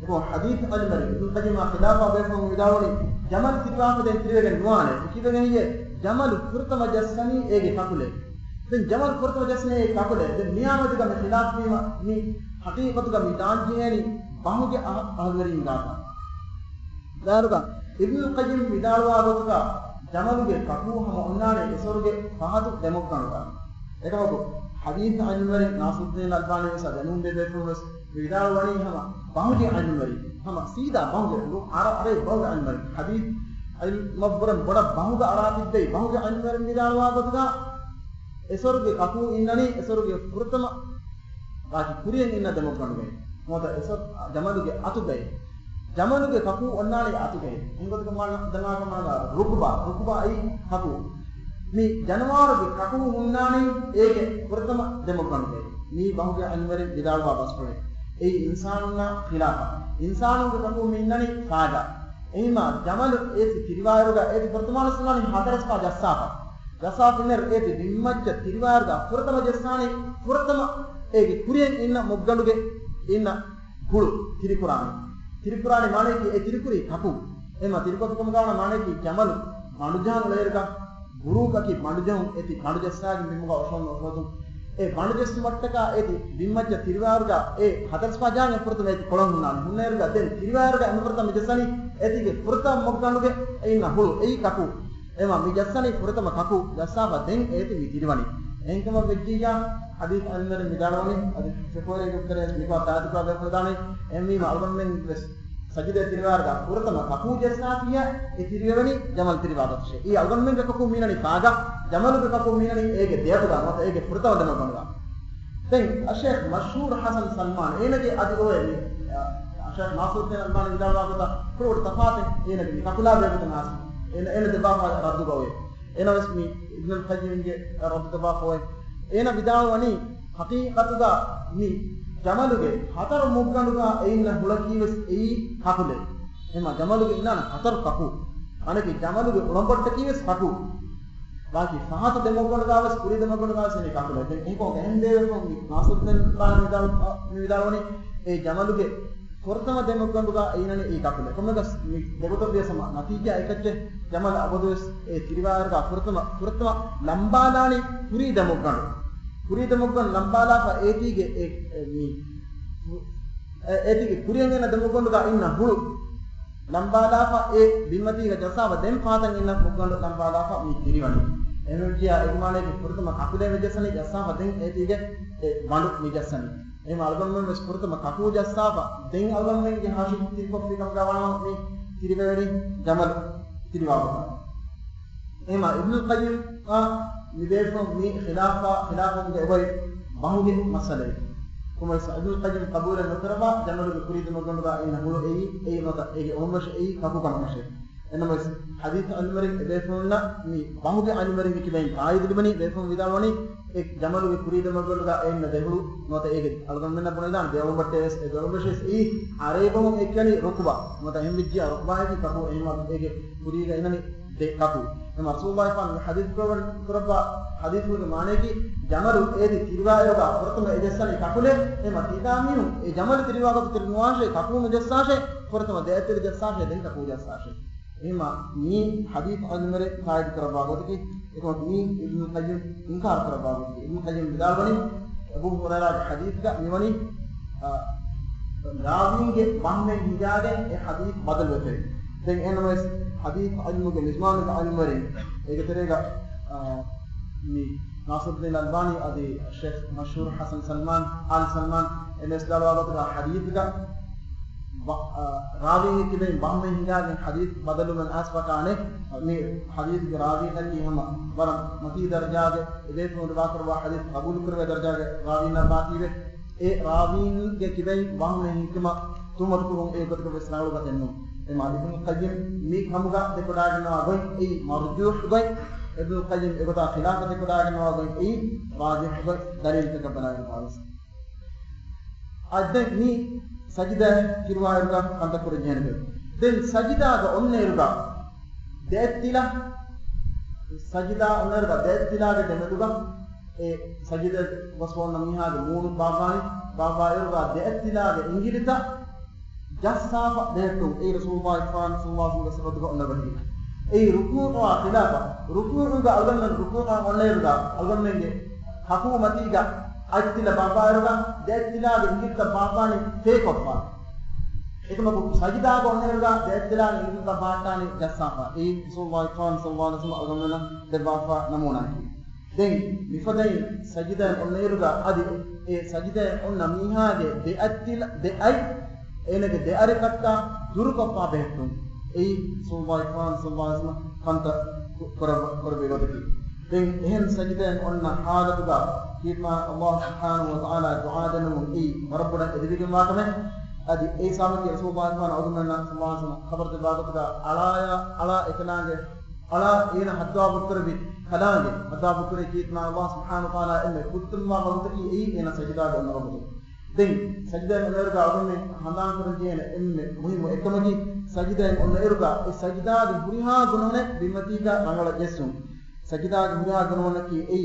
A: ko hadith al-mari Ibnu Qayyim khilafa defo ndaloni jamal tirwaf den tirwegen wani kidegen ye jamal furtama jasani ege kakule den jamal furtama jasani ege kakule den niyamatuga me khilaf wima ni haqiqatuga mi dan jiheni bahuge ahwarin gata daruga Ibnu Qayyim vidalwa gotuga jamaluge kaku hama onnane esoruge pahatu demok kanuga ekamaku hadith anwari Nasiruddin Albani sa danum be defus vidalwani hama bahuje anwari hama sida bahuje lu are bahuje anwari hadith al mabran boda bahuga aratidde bahuje anwari vidalwa gotuga esoruge kaku innani esoruge furtama baaki kuriyen inna demok kanuga moda esor jamaluge atuge jamaluge kaku onnane atuge ingotuga man danaga mana rukuba ai kaku mi janwaruge kaku unnane ege prathama demokanuge mi bahuge anware bidalwa baspore ei insanuna khilafa insanuge kaku minnani saada eima jamal eti tiriwaruga eti prathama sunani hadaras ka jassafa ner eti dimmacca tiriwaruga prathama jassani prathama ege kuriyen inna moggaluge inna hulu tiripurani mane ki e tiripuri kapu ema tirikotukam gawana mane ki jamal manujan lerga guru ka ki manujan eti manujassaagi mimuga osonu e manujas mattaka eti dimmajja tiriwaruga e hadarspa jaan purtama eti kolon hunnan hunnerga den tiriwaruga emurtama jassani eti ge purtama mogganuge einna hulu ei kapu ema mi jassani purtama kapu jassafa den eti mi tirwani enkama vejjiya hadith anwar midalwani adi sekore ukkare nipa taatuka bepradani emmi malgommen sajida tirwarga purtama kapu jassafiya e tirwani jamal tirwadakshe ee algommen kaku minani paga jamal kaku minani ege deyatuga mata ege purtama demanuga then Sheikh Mashhur Hasan Salman enage adi oye Sheikh Nasiruddin Albani midalwaga pro tafate enage kakula bepradana ena debafa radduga oye ena wasmi Ibn al-Qayyim ge raddu debafa oye ena vidawani haqiqatuga ni jamaluge hatar mugganuga einna hulakiwes ei kakule ema jamaluge inana hatar kaku anaki jamaluge ulambatta kiwes kaku baki sahatu demogganuga was puri demogganuga was ne kakule den eko hendeve ko Nasiruddin vidawani ei jamaluge fortama demogganuga einane ei kakule kommega degotobiya sama natija ekacce jamal abodus ei tiriwarga fortama lambalani puri demoggan lambala fa etige etige kuriyengena demoggonduga inna hulu lambala fa e bimmatiga jasawa den paatan inna moggondu lambala fa mi tiriwani energia egmane ki purtama kakule vejasani jasawa den etige mandu mi jasani em algonmen mes purtama kaku jasawa den algonmen ge hashim tirkoppi kam gawana mi tiriwani jamal tiriwawa ema Ibn Qayyim midefo mi khilafun ge oy bahuge masale kuma Ibn Qayyim qabula mutaraba jamalu kurid magonda inna hulu ei nota ei omash ei kaku kamash enama hadith al-mari defonna mi bahuge al-mari ki ben aidulmani defon vidawani ek jamalu kurid magonda enna dehulu nota ege algonmenna punedan deobattes e deobashes ei arebom ekani rukba nota hemijja rukba ki kaku ema ege kuriga inani de kaku ema Rasulullah fan hadith kuraba hadith ku mane ki jamalu edi tirwayoga pratama ejessani kakule ema tidaminu e jamalu tirwaga tirnuashe kaku mejessashe pratama deatir jessashe den kaku jessashe ema ni hadith almare qaid kuraba godki eko ni Ibn Qayyim inkar kuraba godki Ibn Qayyim bidalwani Abu Hurairah hadith ga niwani راوينගේ වම්මෙන් හිඟාගෙන ඒ හදීස් බදල් වෙතේ. දැන් එනමස් හදීස් අල්මුගේ මිස්මානුගේ අල්මරි ඒක තරේක මේ नासिरुद्दीन अल्बानी आदि शेख मशहूर हसन सलमान आल सलमान एनएस दलवागत हदीस का रावी के में बाहमे हिंगागे हदीस बदलु मन आसपकाने में हदीस के रावी है कि हम वर मती दर्जा के इदे तो वाकर वा हदीस कबूल करवे दर्जा के रावी न बाकी वे ए रावी के कि में बाहमे हिंकमा तुमत को एक को विस्तार का देनो ए मालिकुल कय्यम मी हमगा ते कोडागना गोई ए मरजूह गोई इब्नुल कय्यम एगोता खिलाफ ते कोडागना गोई ए राजिह गोई दलील के बनाए पास अद्दे मी सजिदा किरवायरुगा अंतपुर जेनगे देन सजिदागा ओन्नेरुगा देत्तिला सजिदा ओन्नेरुगा देत्तिलागे देमेलुगा ए सजिदा वसवोन मिहागे मूनु बाबायरुगा देत्तिलागे इंगिलिता जस्साफा देतु ए रसूलुल्लाह सल्लल्लाहु अलैहि वसल्लम को ओन्नबदी ए रुकुआ खिलाफा रुकुउगा अलगन्न रुकुआ ओन्नेरुगा अलगन्नेगे हकुमतीगा अत्तिला बाबायरुगा देत्तिलागे इंगिलिता बाबानी फेकोप्पा एकमको सजिदागा ओन्नेरुगा देत्तिलागे इंगिलिता बाटानी जस्साफा ए रसूलुल्लाह सल्लल्लाहु अलैहि वसल्लम अलगन्न देबाफा नमूनाकी देन मिफदई सजिदा ओन्नेरुगा अदि ए सजिदा ओन्न मिहागे दे अत्तिला दे आई एनगे दे अरे कट्टा दुरुकोप्पा बेहतु ए सल्लल्लाहु अलैहि वसल्लम कंत करबेगोदकी देन एहन सजिदा ओन्न हालतुगा कीमा अल्लाह सुब्हानहु व तआला दुआ दनु ई रब्बना इदविगे माकमे अदि ए सामके रसूलुल्लाह सल्लल्लाहु अलैहि वसल्लम खबर दे बागतुगा अला एकलांगे अला एन हद्दा बुकरबी खलांगे हद्दा बुकरे कीमा अल्लाह सुब्हानहु व तआला इन्ने कुत्तुल्लाह वगतकी ई एन सजिदा ओन्न रब्बु देन सजिदा ओन्नेरुगा अगुन्ने हंदान करजेने इन्ने मुहिम एकमगी सजिदा ओन्नेरुगा ए सजिदा दे बुरिहा गुणोने बिमतीगा रंगල जेसु सजिदा दे बुरिहा गुणोने की ए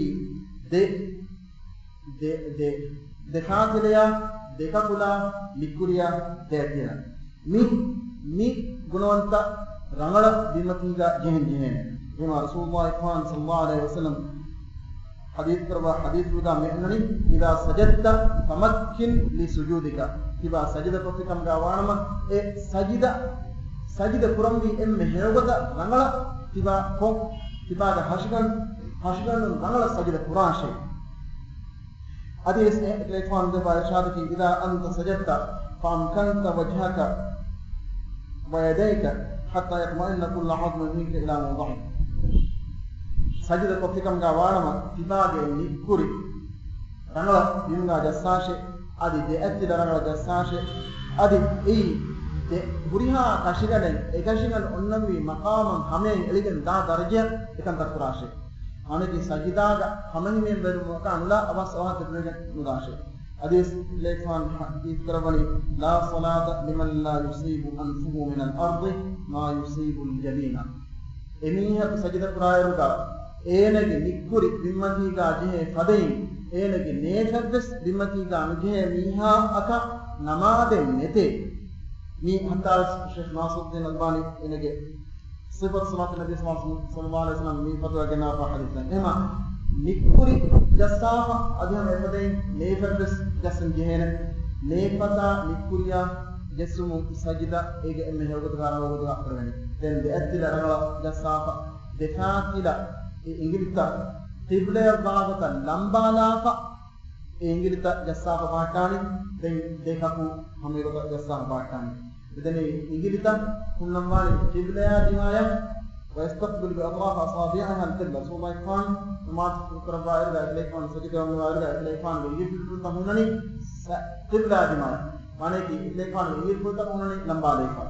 A: දෙකාතිලයා දෙකකුලා ලිකුරියා දෙතියන මි ගුණවන්ත රංගල බිමතිගා ජෙහෙන් ජෙහෙන් එනවා රසූලුල්ලාහ් සල්ලල්ලාහු අලයිහි වසල්ලම් හදීස් කරවා හදීස් උදා මෙන්නනි ඉදා සජද්ද තමක්කින් ලි සුජූදික තිබා සජද ප්‍රතිකම් ගාවානම ඒ සජිද කුරම්වි එම්මෙ හේවගත රංගල තිබා කොක් තිබාද හෂගන් රංගල සජිද කුරාෂේ حديث الإخوان ذي بارشادك إذا أنت سجدت فأمكنت وجهك ويديك حتى يطمئن كل عظم منك إلى موضعه سجد قفتكم غوانما تباغي نكوري رنغلا بيمغا جساشي أدي دي أتي رنغلا جساشي أدي إي دي بريها كاشيغالين إكاشيغال أنمي مقاما همين إليغن دا درجة إكان تقراشي आने सजिदागा हमें में बेरुमो का अनुला अवस वहां तक नुदाशे हदीस लेखन हदीस करवनी ला सलात लिमन ला युसीबु अनफुहु मिन अल-अर्द मा युसीबु अल-जबीना एनीह सजिदा प्रायरुगा एनेगे निकुरी बिम्मतीगा जे फदेin एनेगे नेफबस बिम्मतीगा अनुजे मीहा अक नमादे नेते मी हंदाल शेख नासिरुद्दीन अल्बानी एनेगे सिफत सलात नबी सल्लल्लाहु अलैहि वसल्लम मी फतवा के नाफा हदीस एमा निकुरी जसाफा अधम एफदे नेफबस जसन जेहने नेफता निकुरिया जसुमु सजिदा एगे एमे होगत गारा होगत अकरवेनी देन दे अतिला रंगला जसाफा देफातिला इंगिलिता तिबले बागत लंबालाफा इंगिलिता जसाफा बाटानी देन देखकु हमें होगत जसाफा बाटानी इतने इंगिलिता कुल्लम्वाली किबला दिमाया वयस्तकबिल बिअطراف असाबिअहा القبلة रसूलुल्लाह खान नमाज करवा इरगा लेखान सजिदा करवा इरगा लेखान ये बिल्कुल तहुननी किबला दिमाया माने कि लेखान ये बिल्कुल तहुननी लंबा लेखा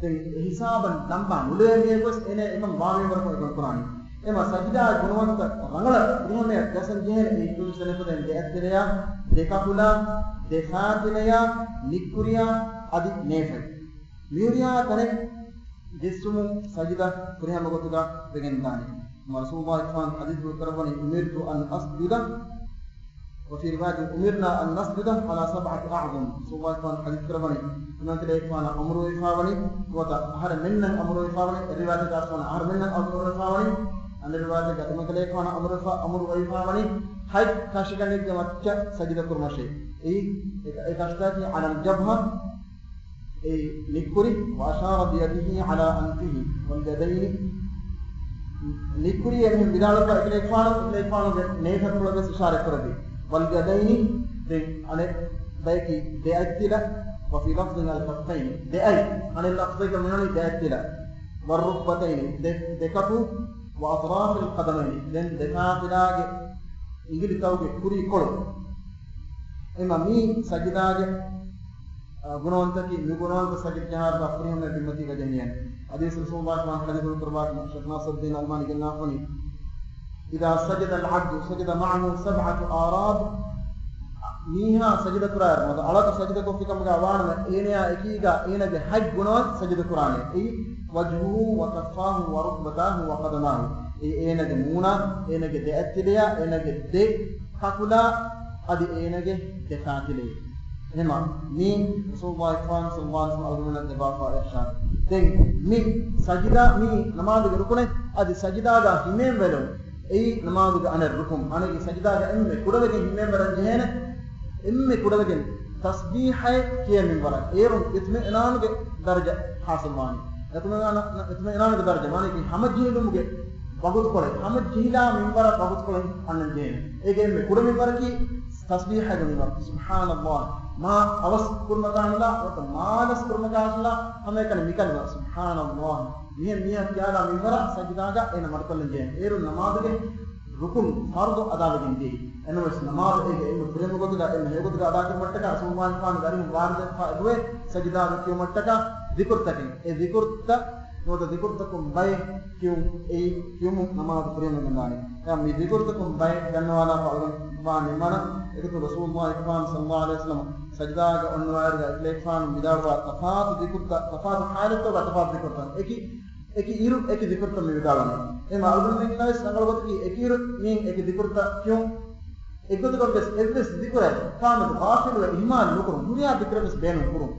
A: ते हिसाबन लंबा मुले में बस इने एम वामे वर को कुरानी एम सजिदा गुणवंत रंगल इन्होंने जैसे जेहन एक दूसरे को दे अतरिया देखाकुला देखातिलया निकुरिया आदि नेफे मीरिया तने जिस्म सजिदा कुरिया मगतुगा बेगंदानी रसूलुल्लाह खान हदीस करवनी उमिरतु अन अस्जुदा وفي روايه امرنا ان نسجد على سبعه اعظم रसूलुल्लाह खान हदीस करवनी उनके खान अमरो इफावनी वता हर मिन्न अमरो इफावनी रिवायत का खान हर मिन्न अमरो इफावनी अन रिवायत का उनके खान अमरो इफावनी हाय काशिगने के मच्चा सजिदा कुरमशे تشتكي على الجبهة لكري وأشار بيده على أنفه واليدين لكري من بدالة إليفان نيفة بس إشارة كردي واليدين أنا بيكي دأتلا وفي لفظ الكفين دأي عن اللفظ كمان دأتلا والركبتين دكتو وأطراف القدمين لأن دكاتلا إنجلي توجه كري كله إما مي سجداج गुणवंतकी निगुणवंत सगित जहार बाफरियों में बिमती का जनियन हदीस रसूल अल्लाह सल्लल्लाहु अलैहि वसल्लम शेख नासरुद्दीन अलमानी के नाफनी इदा सजद अल-अब्द सजद मअहु सबअतु आराब मीहा सजद कुरान मतलब अलग सजद को फिकम का वाण में एने एकीगा एने के हज गुणवंत सजद कुरान ए वजहु व कफाहु व रुकबताहु व कदमाहु एने के मूना एने के देअतिलिया एने के दे ककुला अदि एने के देकातिलिया هما مين رسول الله صلى الله عليه وسلم أظن النبافة إرشاد تين مين سجدة مين نماذج ركنه أدي سجدة جا همين بلون أي نماذج أنا الركن أنا كي سجدة جا إمي كودا بكين همين بلون جهنة إمي كودا بكين تسبيح كي من برا إيرون إطمئنان के درجة حاصل ماني إطمئنان के درجة ماني कि हम जीवन में बहुत कोले हम जीला من برا बहुत कोले أنن جهنة एक إمي كودا من برا की تسبيح है गुनी बात सुभान अल्लाह ما أوس كرمكان لا وتمالس كرمكان لا हमें कने निकल गया सुभान अल्लाह मिया क्या ला मिंबरा सजदा का इन मरकल जे एरु नमाज के रुकुन फर्ज अदा लगिंदी एनो इस नमाज एक इन प्रेम को दा इन हेगो दा अदा के मट्टा सुभान खान गारी वार दे दुए सजदा के मट्टा जिक्र तक ए जिक्र तक नो द जिक्र तक बाय क्यों नमाज प्रेम में गाने या मी जिक्र तक बाय करने वाला वाने माना एक तो रसूल अल्लाह सल्लल्लाहु अलैहि वसल्लम सजदा का उन्वायर का इलेक्फान विदालवा तफात जिक्र का तफात हालत तो तफात जिक्र था एक इरु एक जिक्र तो विदालने ए मालूम नहीं ना संगल बात की एक इरु मीन एक जिक्र था क्यों एक तो बस एक जिक्र है काम तो गाफिल व ईमान लो करो दुनिया जिक्र बस बेन करो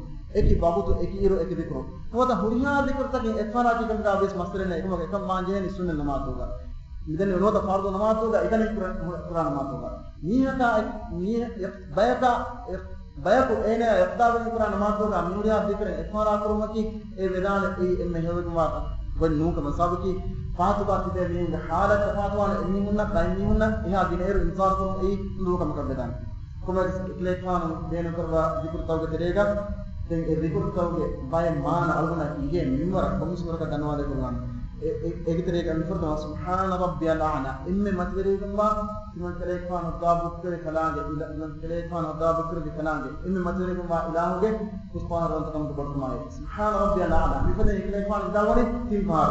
A: एक ही बाबू तो एक इरु एक जिक्र तो वह हुरिया जिक्र तक इफाना की कम का बस मसले नहीं एक मांजे नहीं सुनने नमाज होगा इधर नो तो फर्ज नमाज होगा इधर कुरान नमाज होगा नीहता नी bayako ene yaqdabu kuran namaaz hoga minuriya dikre ifara kuruma ki e vedana e mehewen wata wan nuka masabki faatu ba tide min halat faatu wan minunna minunna iha dineru inzar kurum e nuka makabedan kuma itlefan denu karwa dikr tawge terega den e dikr tawge bay man alguna ige minwara komismara ka danwale kurwan एक तरह का अनुफरद सुभान रब्बियल आला इनमें मतवेरे गंगा इनमें तलेफान अदा बुकर कलांगे इनमें तलेफान अदा बुकर के कलांगे इनमें मतवेरे गंगा इलाहोगे उस पार रंत कम तो बर्तमाए सुभान रब्बियल आला विफले तलेफान इदावरी तीन पार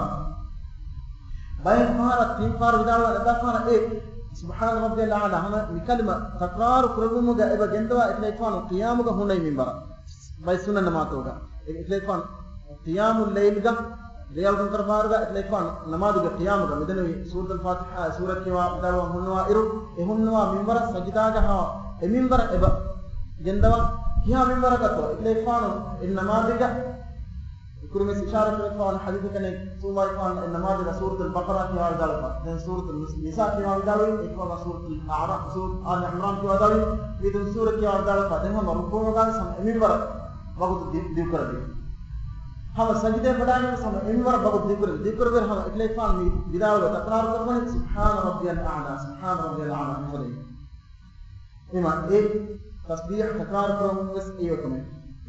A: बाय पार तीन पार इदावरी अदा पार एक सुभान रब्बियल आला हम निकलमा तकरार कुरबुमुगा एबा गेंदवा तलेफान क़ियामुगा हुनै मिंबरा बाय सुनन नमाज होगा तलेफान क़ियामुल लैल का रियाल कर मारगा इलेफान नमाज के क़ियाम का मिदनवी सूरत अल-फातिहा सूरत के वादवा हुनवा इरु एहुनवा मिंबर सजदा जहा ए मिंबर एब जंदवा किया मिंबर का तो इलेफान इन नमाज का कुरु में इशारा इलेफान हदीस कने सुबह इलेफान नमाज का सूरत अल-बकरा की वादवा देन सूरत निसा की वादवा एक वाला सूरत अल-अराफ सूरत आल इमरान की वादवा ये दो सूरत की वादवा देन हम रुकू का मिंबर बहुत दिव कर दे हम सजदे बढ़ाने में समय इनवर बहुत जिक्र कर हम इलेफान में विदाओ तकरार करने सुभान रब्बियल आला बोले इमा एक तस्बीह तकरार करो बस ये तुम्हें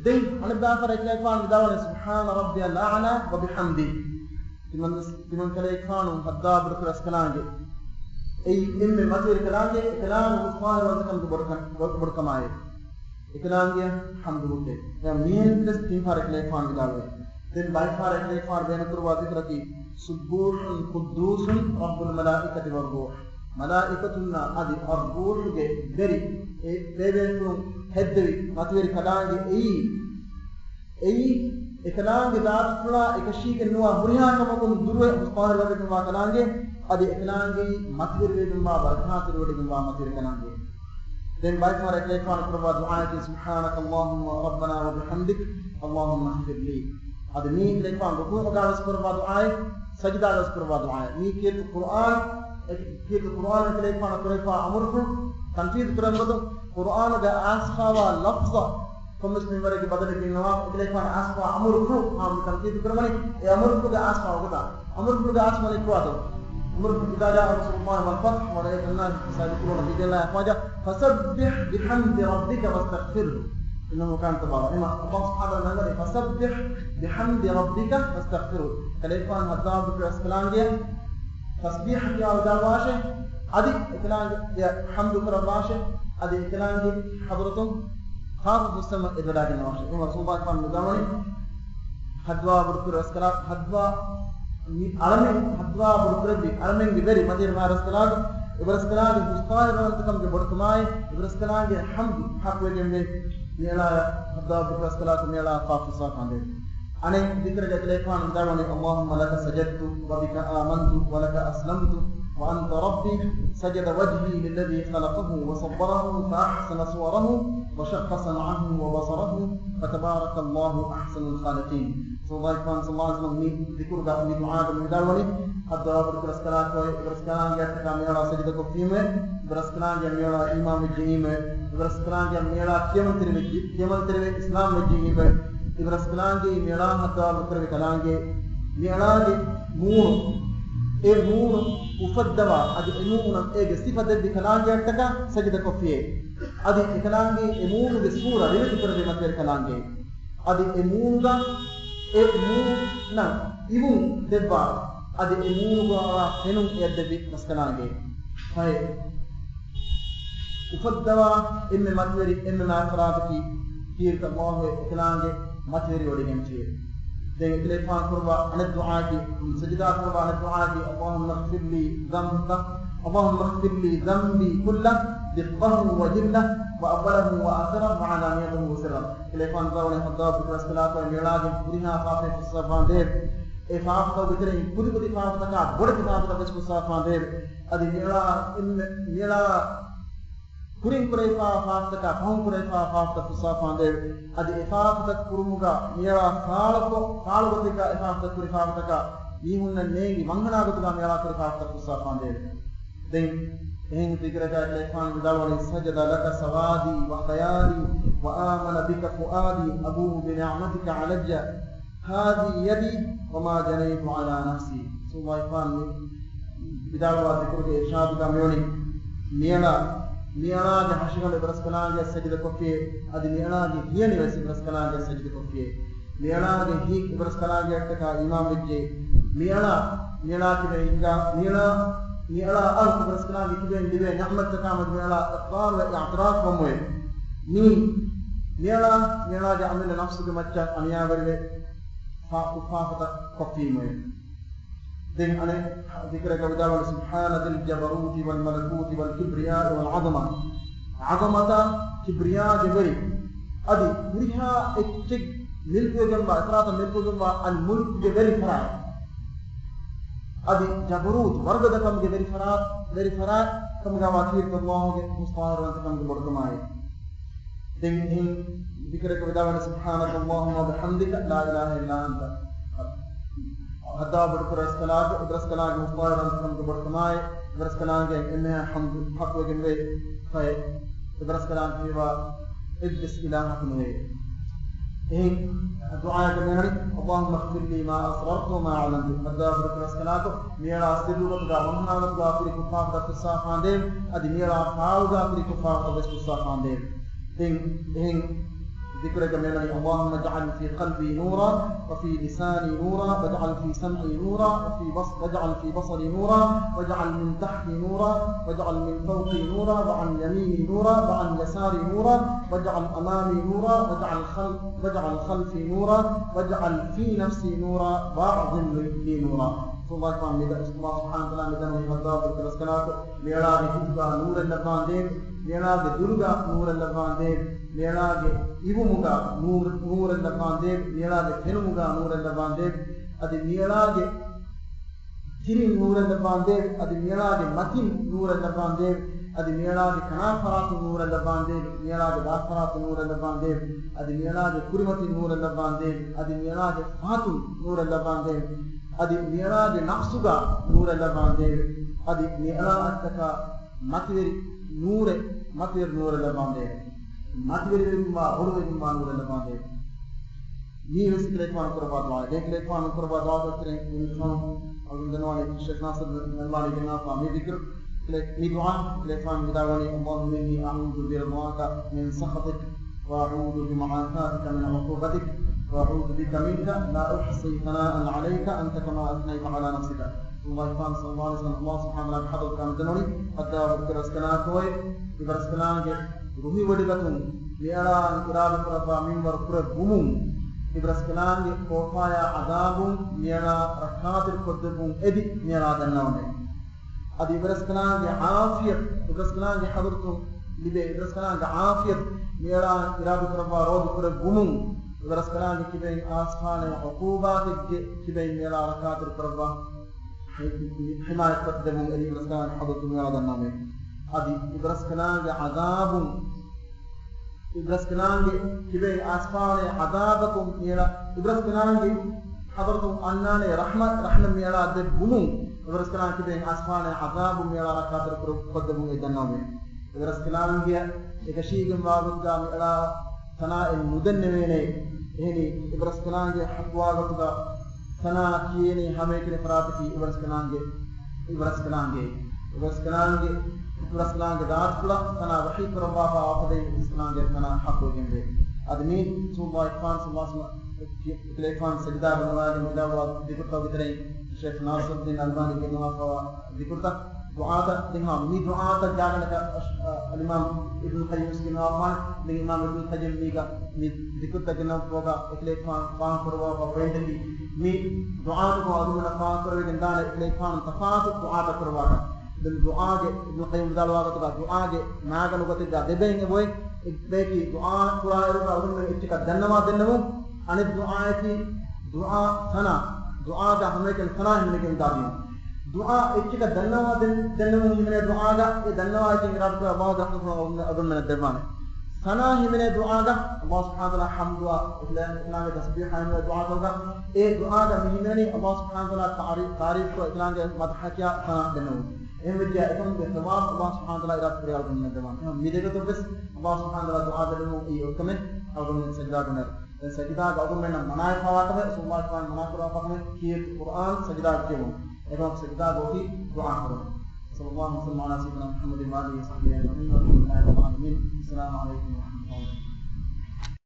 A: दिन अनबा पर इलेफान विदाओ सुभान रब्बियल आला व बिहमदी तिमन इलेफान हद्दा बरकर अस्कलांगे ए इनमें मतिर कलांगे कलाम उस्मान वजकम तो बड़कमाए इकलांगे हम्दुलिल्लाह या मीन प्लस तीन पर इलेफान विदाओ दिन बाइफार इलेफार बेन करवा जिक्र की सुब्बूहुन कुद्दूसुन रब्बुल मलाइकति वर रूह मलाइकतुन्ना आदि और रूह के बेरी ए बेबेनु हेद्दवी मतवेरी कलांगे ए इकलांगे दात फुला एकशी के नुआ हुरिया कमकुन दुरवे उस्मान वगे तुमा कलांगे आदि इकलांगे मतवेरी वेदुमा बरखात रोडिगुमा मतवेरी कलांगे दिन बाइफार इलेफार करवा दुआ की सुब्हानकल्लाहुम्मा रब्बना व बिहम्दिक अल्लाहुम्मा इग़फिर ली هذا مين ليفان ركوع قال اذكر بعض آية سجدة اذكر بعض آية مين كيت القرآن ليفان كليفان أمركم تنفيذ كلام بدو قرآن دا آسخاوا لفظ فمسلم ورقي بدل كنوا إليكوان آسخوا أمر كلو هم تنقيد كرماني أمر كلو دا آسخوا وقتا أمر كلو دا آسخوا لكواتو أمر إذا جاء رسول الله والفتح ورأيت الناس يسابقون في دين الله أفواجا فسبح بحمد ربك واستغفره إنه كان تبارك إما الله سبحانه وتعالى فسبح بحمد ربك واستغفره كليكوان هذا بكر أسكالانجيا تسبيح يا وداواشه أدي إكلانج يا حمد كرباشه أدي إكلانج حضرتهم خاص السماء إدراج نواشه إما رسول الله كان مدامني حدوا بكر أسكال حدوا علمين حدوا بكر بي علمين ببري مدير ما رسكالان إبرسكالان مستعار رانتكم كبرتماي إبرسكالان حمد حق وجمه ميلا حدوا بكر أسكالات ميلا قافصا كاندي أنا ذكر جليفان مدامني اللهم لك سجدت وبك آمنت ولك أسلمت وأنت ربي سجد وجهي للذي خلقه وصبره فأحسن صوره وشق صنعه وبصره فتبارك الله أحسن الخالقين صلى الله عليه وسلم ذكر دعاء من دعوني حتى أبرك رسكلان برسكلان جاتك ميلا سجد كفيمة برسكلان جميلا إمام الجهيمة برسكلان جميلا كيمن تري إسلام الجهيمة برسكلان جميلا حتى أبرك ركلان جميلا مور مور وفدوا أدي إمونا صفة الكلام جاتك سجد كفيه أدي الكلام إمون بسورة ليه تقرأ بمثل الكلام أدي إمونا إمونا إمون دبا أدي إمونا هنوم يدبي مسكلام هاي وفدوا إم مثل إم نافراتك كير الله الكلام مثل وديهم كير دين تلفان قربا عن الدعاء سجدا قربا عن الدعاء اللهم اغفر لي ذنبك اللهم اغفر لي ذنبي كله دقه وجله وأوله وآخره وعلانيته وسره تلفان قربا حدا بكر الصلاة والميلاد بريها فافه في الصفان دير فافه بكرين كل فافه تكا بڑ فافه بس الصفان دير ادي ميلا kurin kurai faafta ka fahum kurai faafta kusafande adi ifafta kurumuga mera faalgo tika ifafta kuri faafta ka ihunna neegi manghana gotuga mera kuri faafta kusafande den ehin fikra ka telefon dalwani sajada laka sawadi wa khayali wa amana bika fuadi abu bi ni'matika alayya hadi yadi wa ma janaytu ala nafsi subhan bidalwa zikruge irshad ka meoni ميراج حشيغل برسكلان جا سجد كوفي ادي ميراج هيني وسي برسكلان جا سجد كوفي ميراج هي برسكلان جا تكا امام بجي ميرا كبينغا ميرا ارض برسكلان جا كبين دبي نعمت تكا ميرا اقرار واعتراف وموي ني ميرا جا عمل نفسك مچا انيا ورله فافتا كوفي موي دين أنا ذكرك بدال سبحان ذي الجبروت والملكوت والكبرياء والعظمة عظمة كبرياء جبري أدي بريها اتج ملك جنبا إسرات ملك جنبا الملك جبري فرات أدي جبروت ورقة كم جبري فرات كم جواتير الله مستعار وانتكم جبرتماي دين ذكرك بدال سبحانك اللهم وبحمدك لا إله إلا أنت هذا بركور اسكالات درسكالات مستعار انتم كبرتماي درسكالات انها حمد حق وجنبه فاي درسكالات فيها ادس الهك نوي ايه دعاء كمنري اللهم اغفر لي ما اسررت وما اعلنت هذا بركور اسكالات ميرا سيدو دا ومنا دا في كفاف دا تصافاندين ادي ميرا فاوغا في كفاف دا تصافاندين ايه ذكرك منني اللهم اجعل في قلبي نورا وفي لساني نورا واجعل في سمعي نورا واجعل في بصري نورا واجعل من تحتي نورا واجعل من فوقي نورا وعن يميني نورا وعن يساري نورا واجعل امامي نورا واجعل خلفي نورا واجعل في نفسي نورا واعظم لي نورا الله سبحانه وتعالى مدن هذا بالكلاسكلات ميرا بيجا نور اللباندين ميرا بدلغا نور اللباندين ميرا إبومغا نور اللباندين ميرا بفنمغا نور اللباندين أدي ميرا تيرين نور اللباندين أدي ميرا متين نور اللباندين أدي ميرا كنافرات نور اللباندين ميرا دافرات نور اللباندين أدي ميرا كرمتي نور اللباندين أدي ميرا فاتو نور اللباندين أدي ميراج نفسك نور اللباندين أدي ميراج تكا mativeri nure labande mativeri ma holu ma nure labande ni wesile ko korba dua dekle ko korba dua tere ni sono alundanwani Sheikh Nasir al-Albani gena fa mi dhikr ni dua le fan bidawani Allahumma inni a'udhu bi ridwaka min sakhatik wa a'udhu bi ma'afatika min 'uqubatik wa a'udhu bika minka la uhsi thana'an 'alayka anta kama athnayta 'ala nafsika Allah sallallahu alaihi wasallam Allah subhanahu wa ta'ala hadal kan danoni hatta raskana toy ibraskanaange ruhi wadigatun liara iradu praba minwar pura gumun ibraskanaange kofaya adabun liara rakatir kodbun edi liara danawne adi ibraskanaange afiyat ibraskanaange hadartum libe ibraskanaange afiyat liara iradu praba rod pura gumun ibraskanaange kibe asfane uqubatige kibe liara rakatir praba حماية قدموا إلي إبرسكنان حضرتم يا هذا النامي هذه إبرسكنان عذاب إبرسكنان كبير أسفار عذابكم إلى إبرسكنان حضرتم أنان رحمة ميلا دبمون إبرسكنان كبير أسفار عذاب ميلا ركاتر قدموا إلى النامي إبرسكنان إكشيء مابد إلى ثناء المدنمين هني إبرسكنان حقواغتك sana kiyeni hame kene farati ibraskanange daatla sana wahi karba ba afade ibraskanange sana hakko gembe admi subhanahu wa ta'ala telefon sajda banwali midawa dikurta vitre Sheikh Nasir al-Albani ke nafa dikurta du'ata dinha mi du'ata jagana ka al-Imam Ibn Qayyim al-Jawziyya ni Imam Ibn Qayyim liga mi dikurta gena poga telefon pa karwa ba pendeli mi du'aat ko aduna fa karwe gendana telefon tafatu du'ata karwata den du'aage Ibn Qayyim dalwaga to du'aage naganu gati da debenge boy beki du'a qur'an ru aduna ittika dannama dennamu anid du'aati du'a sana du'a da hamekel sana himegen dadiyo du'a ittika dannama dennamu himene du'aaga e dannama itin rabbu Allah rahmatullahi adun men dermane sana himene du'aaga Allah subhanahu wa ta'ala hamdu wa islam tasbih himene du'aaga e du'aaga himene Allah subhanahu wa ta'ala taarif ko islam ge madhakiya sana dennamu emidya ekam be thawab Allah subhanahu wa ta'ala irat kare adun men dermane midega to bes Allah subhanahu wa ta'ala du'a dennamu e okame adun sajda denar sajda adun men manay pawatame subhanahu wa ta'ala manakura pakame kiyet Quran sajda kewo एवं सजदा होती दुआ करो सल्लल्लाहु अलैहि वसल्लम ala sayyidina Muhammad wa alihi wa sahbihi ajma'in. Assalamu alaikum.